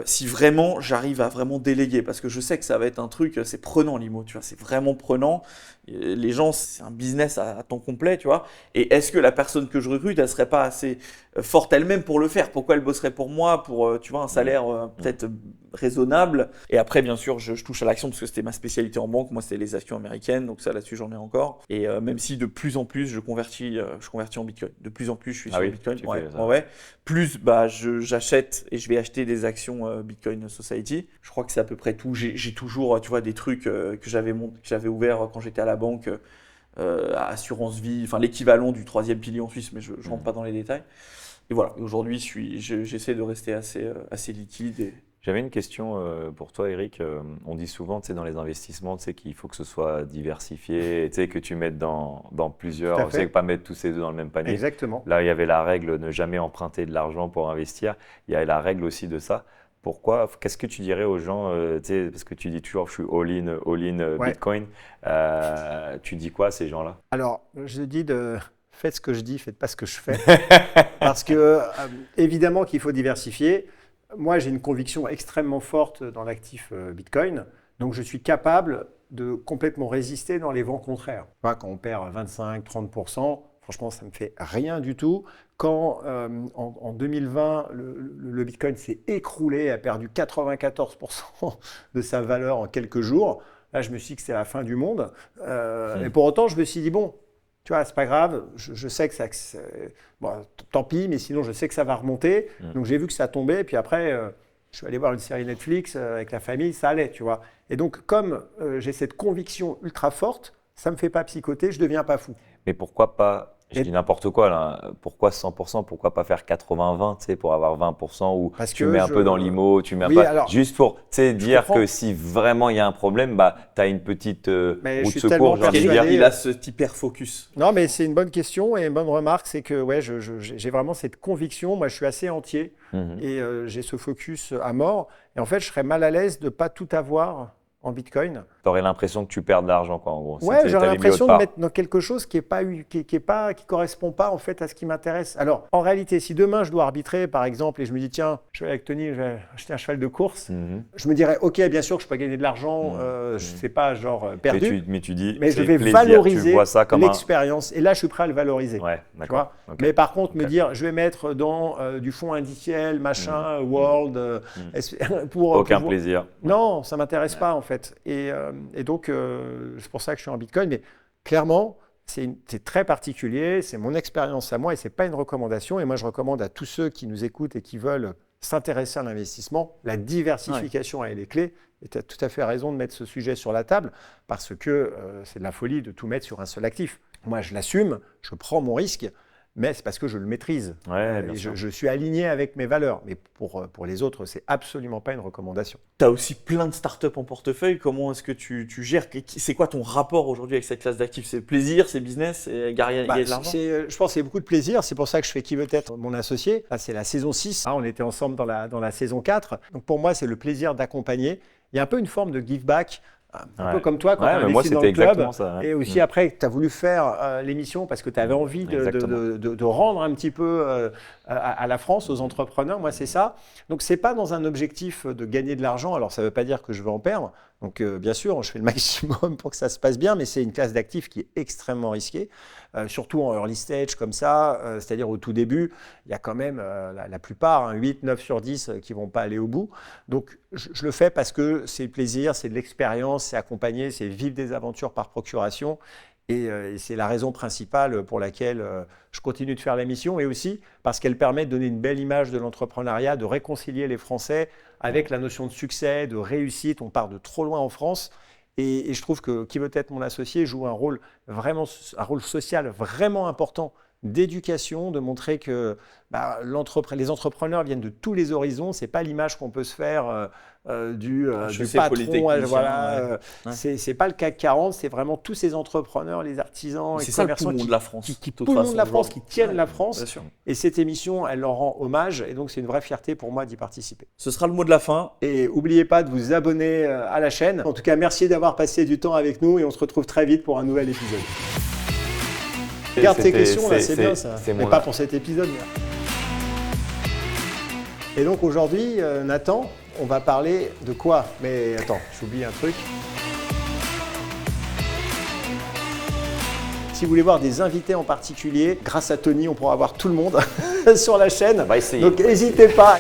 Si vraiment j'arrive à vraiment déléguer, parce que je sais que ça va être un truc, c'est prenant l'IMO, tu vois, c'est vraiment prenant. Les gens, c'est un business à temps complet, tu vois. Et est-ce que la personne que je recrute, elle serait pas assez forte elle-même pour le faire? Pourquoi elle bosserait pour moi, pour, tu vois, un salaire peut-être raisonnable? Et après, bien sûr, je touche à l'action parce que c'était ma spécialité en banque. Moi, c'était les actions américaines, donc ça, là-dessus, j'en ai encore. Et même si de plus en plus, je convertis en Bitcoin. De plus en plus, je suis
Ah
sur
oui,
Bitcoin.
tu
Ouais,
fais ça.
ouais. Plus, bah, j'achète et je vais acheter des actions Bitcoin Society. Je crois que c'est à peu près tout. J'ai toujours, tu vois, des trucs que j'avais ouvert quand j'étais à la banque, à Assurance Vie, enfin l'équivalent du 3e pilier en Suisse, mais je rentre pas dans les détails. Et voilà, aujourd'hui, j'essaie de rester assez liquide. Et...
J'avais une question pour toi, Eric. On dit souvent, tu sais, dans les investissements, tu sais, qu'il faut que ce soit diversifié, tu sais, que tu mettes dans plusieurs,
Tout à
tu
fait.
sais, pas mettre tous ces deux dans le même panier.
Exactement.
Là, il y avait la règle ne jamais emprunter de l'argent pour investir. Il y a la règle aussi de ça. Pourquoi? Qu'est-ce que tu dirais aux gens, tu sais, parce que tu dis toujours je suis all-in
Ouais.
Bitcoin. Tu dis quoi à ces gens-là?
Alors, je dis faites ce que je dis, faites pas ce que je fais. Parce que, évidemment qu'il faut diversifier. Moi, j'ai une conviction extrêmement forte dans l'actif Bitcoin. Donc, je suis capable de complètement résister dans les vents contraires. Quand on perd 25-30%, franchement, ça ne me fait rien du tout. Quand en 2020, le Bitcoin s'est écroulé, a perdu 94% de sa valeur en quelques jours, là, je me suis dit que c'est la fin du monde. Et pour autant, je me suis dit, bon, tu vois, c'est pas grave, je sais que ça... Bon, tant pis, mais sinon, je sais que ça va remonter. Donc, j'ai vu que ça tombait, et puis après... je suis allé voir une série Netflix avec la famille, ça allait, tu vois. Et donc, comme j'ai cette conviction ultra forte, ça ne me fait pas psychoter, je ne deviens pas fou.
Mais pourquoi pas, je
Et-
dis n'importe quoi là, pourquoi 100%, pourquoi pas faire 80-20, tu sais, pour avoir 20% ou
Parce
tu
que
mets un peu dans l'IMO, tu mets
Oui,
un peu,
alors,
juste pour, tu sais, dire
comprends.
que si vraiment il y a un problème, bah, tu as une petite
Mais je
roue de
suis
secours,
tellement
j'ai envie de dire.
persuadé-
Il a ce hyper focus.
Non, mais c'est une bonne question et une bonne remarque, c'est que ouais, j'ai vraiment cette conviction. Moi, je suis assez entier
Mhm.
et j'ai ce focus à mort. Et en fait, je serais mal à l'aise de ne pas tout avoir en Bitcoin.
Tu aurais l'impression que tu perds de l'argent, quoi, en gros.
Ouais,
C'était-
j'aurais
t'avais mis
l'impression
autre
de
part.
mettre dans quelque chose qui correspond pas en fait à ce qui m'intéresse. Alors, en réalité, si demain je dois arbitrer, par exemple, et je me dis tiens, je vais avec Tony, je vais acheter un cheval de course,
Mhm.
je me dirais ok, bien sûr que je peux gagner de l'argent, je sais pas, genre perdu,
Mais tu dis,
mais je
c'est
vais
plaisir,
valoriser
tu vois ça comme un...
l'expérience. Et là, je suis prêt à le valoriser.
Ouais,
Tu
d'accord.
vois.
Ok.
Mais par contre, me
Ok.
dire, je vais mettre dans du fonds indiciel, machin, World, pour
Aucun
pouvoir-
plaisir.
Non, ça m'intéresse pas en fait. Et donc, c'est pour ça que je suis en Bitcoin. Mais clairement, c'est très particulier. C'est mon expérience à moi et c'est pas une recommandation. Et moi, je recommande à tous ceux qui nous écoutent et qui veulent s'intéresser à l'investissement, la diversification est les clés. Et tu as tout à fait raison de mettre ce sujet sur la table parce que c'est de la folie de tout mettre sur un seul actif. Moi, je l'assume, je prends mon risque, mais c'est parce que je le maîtrise.
Ouais, bien
Et
sûr.
je suis aligné avec mes valeurs. Mais pour les autres, c'est absolument pas une recommandation.
Tu as aussi plein de startups en portefeuille. Comment est-ce que tu gères? C'est quoi ton rapport aujourd'hui avec cette classe d'actifs? C'est plaisir, c'est business, c'est gagner de l'argent?
Je pense que c'est beaucoup de plaisir. C'est pour ça que je fais qui veut être mon associé. Là, c'est la saison 6. Là, on était ensemble dans la saison 4. Donc pour moi, c'est le plaisir d'accompagner. Il y a un peu une forme de give back. Un peu comme toi quand
Ouais,
tu as
mais moi,
investi dans
c'était
le club.
exactement ça. Ouais.
Et aussi après, tu as voulu faire l'émission parce que tu avais envie
Exactement.
de rendre un petit peu à la France, aux entrepreneurs. Moi, c'est ça. Donc, c'est pas dans un objectif de gagner de l'argent. Alors, ça ne veut pas dire que je veux en perdre. Donc, bien sûr, je fais le maximum pour que ça se passe bien, mais c'est une classe d'actifs qui est extrêmement risquée, surtout en early stage comme ça, c'est-à-dire au tout début, il y a quand même la plupart, 8, 9 sur 10 qui ne vont pas aller au bout. Donc, je le fais parce que c'est le plaisir, c'est de l'expérience, c'est accompagner, c'est vivre des aventures par procuration. Et c'est la raison principale pour laquelle je continue de faire la mission et aussi parce qu'elle permet de donner une belle image de l'entrepreneuriat, de réconcilier les Français avec la notion de succès, de réussite. On part de trop loin en France et je trouve que Qui veut être mon associé joue un rôle social vraiment important d'éducation, de montrer que les entrepreneurs viennent de tous les horizons. C'est pas l'image qu'on peut se faire du patron. C'est pas le CAC 40, c'est vraiment tous ces entrepreneurs, les artisans, les commerçants qui tiennent la France. Et cette émission, elle leur rend hommage et donc c'est une vraie fierté pour moi d'y participer.
Ce sera le mot de la fin.
Et n'oubliez pas de vous abonner à la chaîne. En tout cas, merci d'avoir passé du temps avec nous et on se retrouve très vite pour un nouvel épisode. Garde tes questions, là, c'est bien ça. Mais pas pour cet épisode. Et donc aujourd'hui, Nathan, on va parler de quoi? Mais attends, j'oublie un truc. Si vous voulez voir des invités en particulier, grâce à Tony, on pourra voir tout le monde sur la chaîne. Donc n'hésitez pas.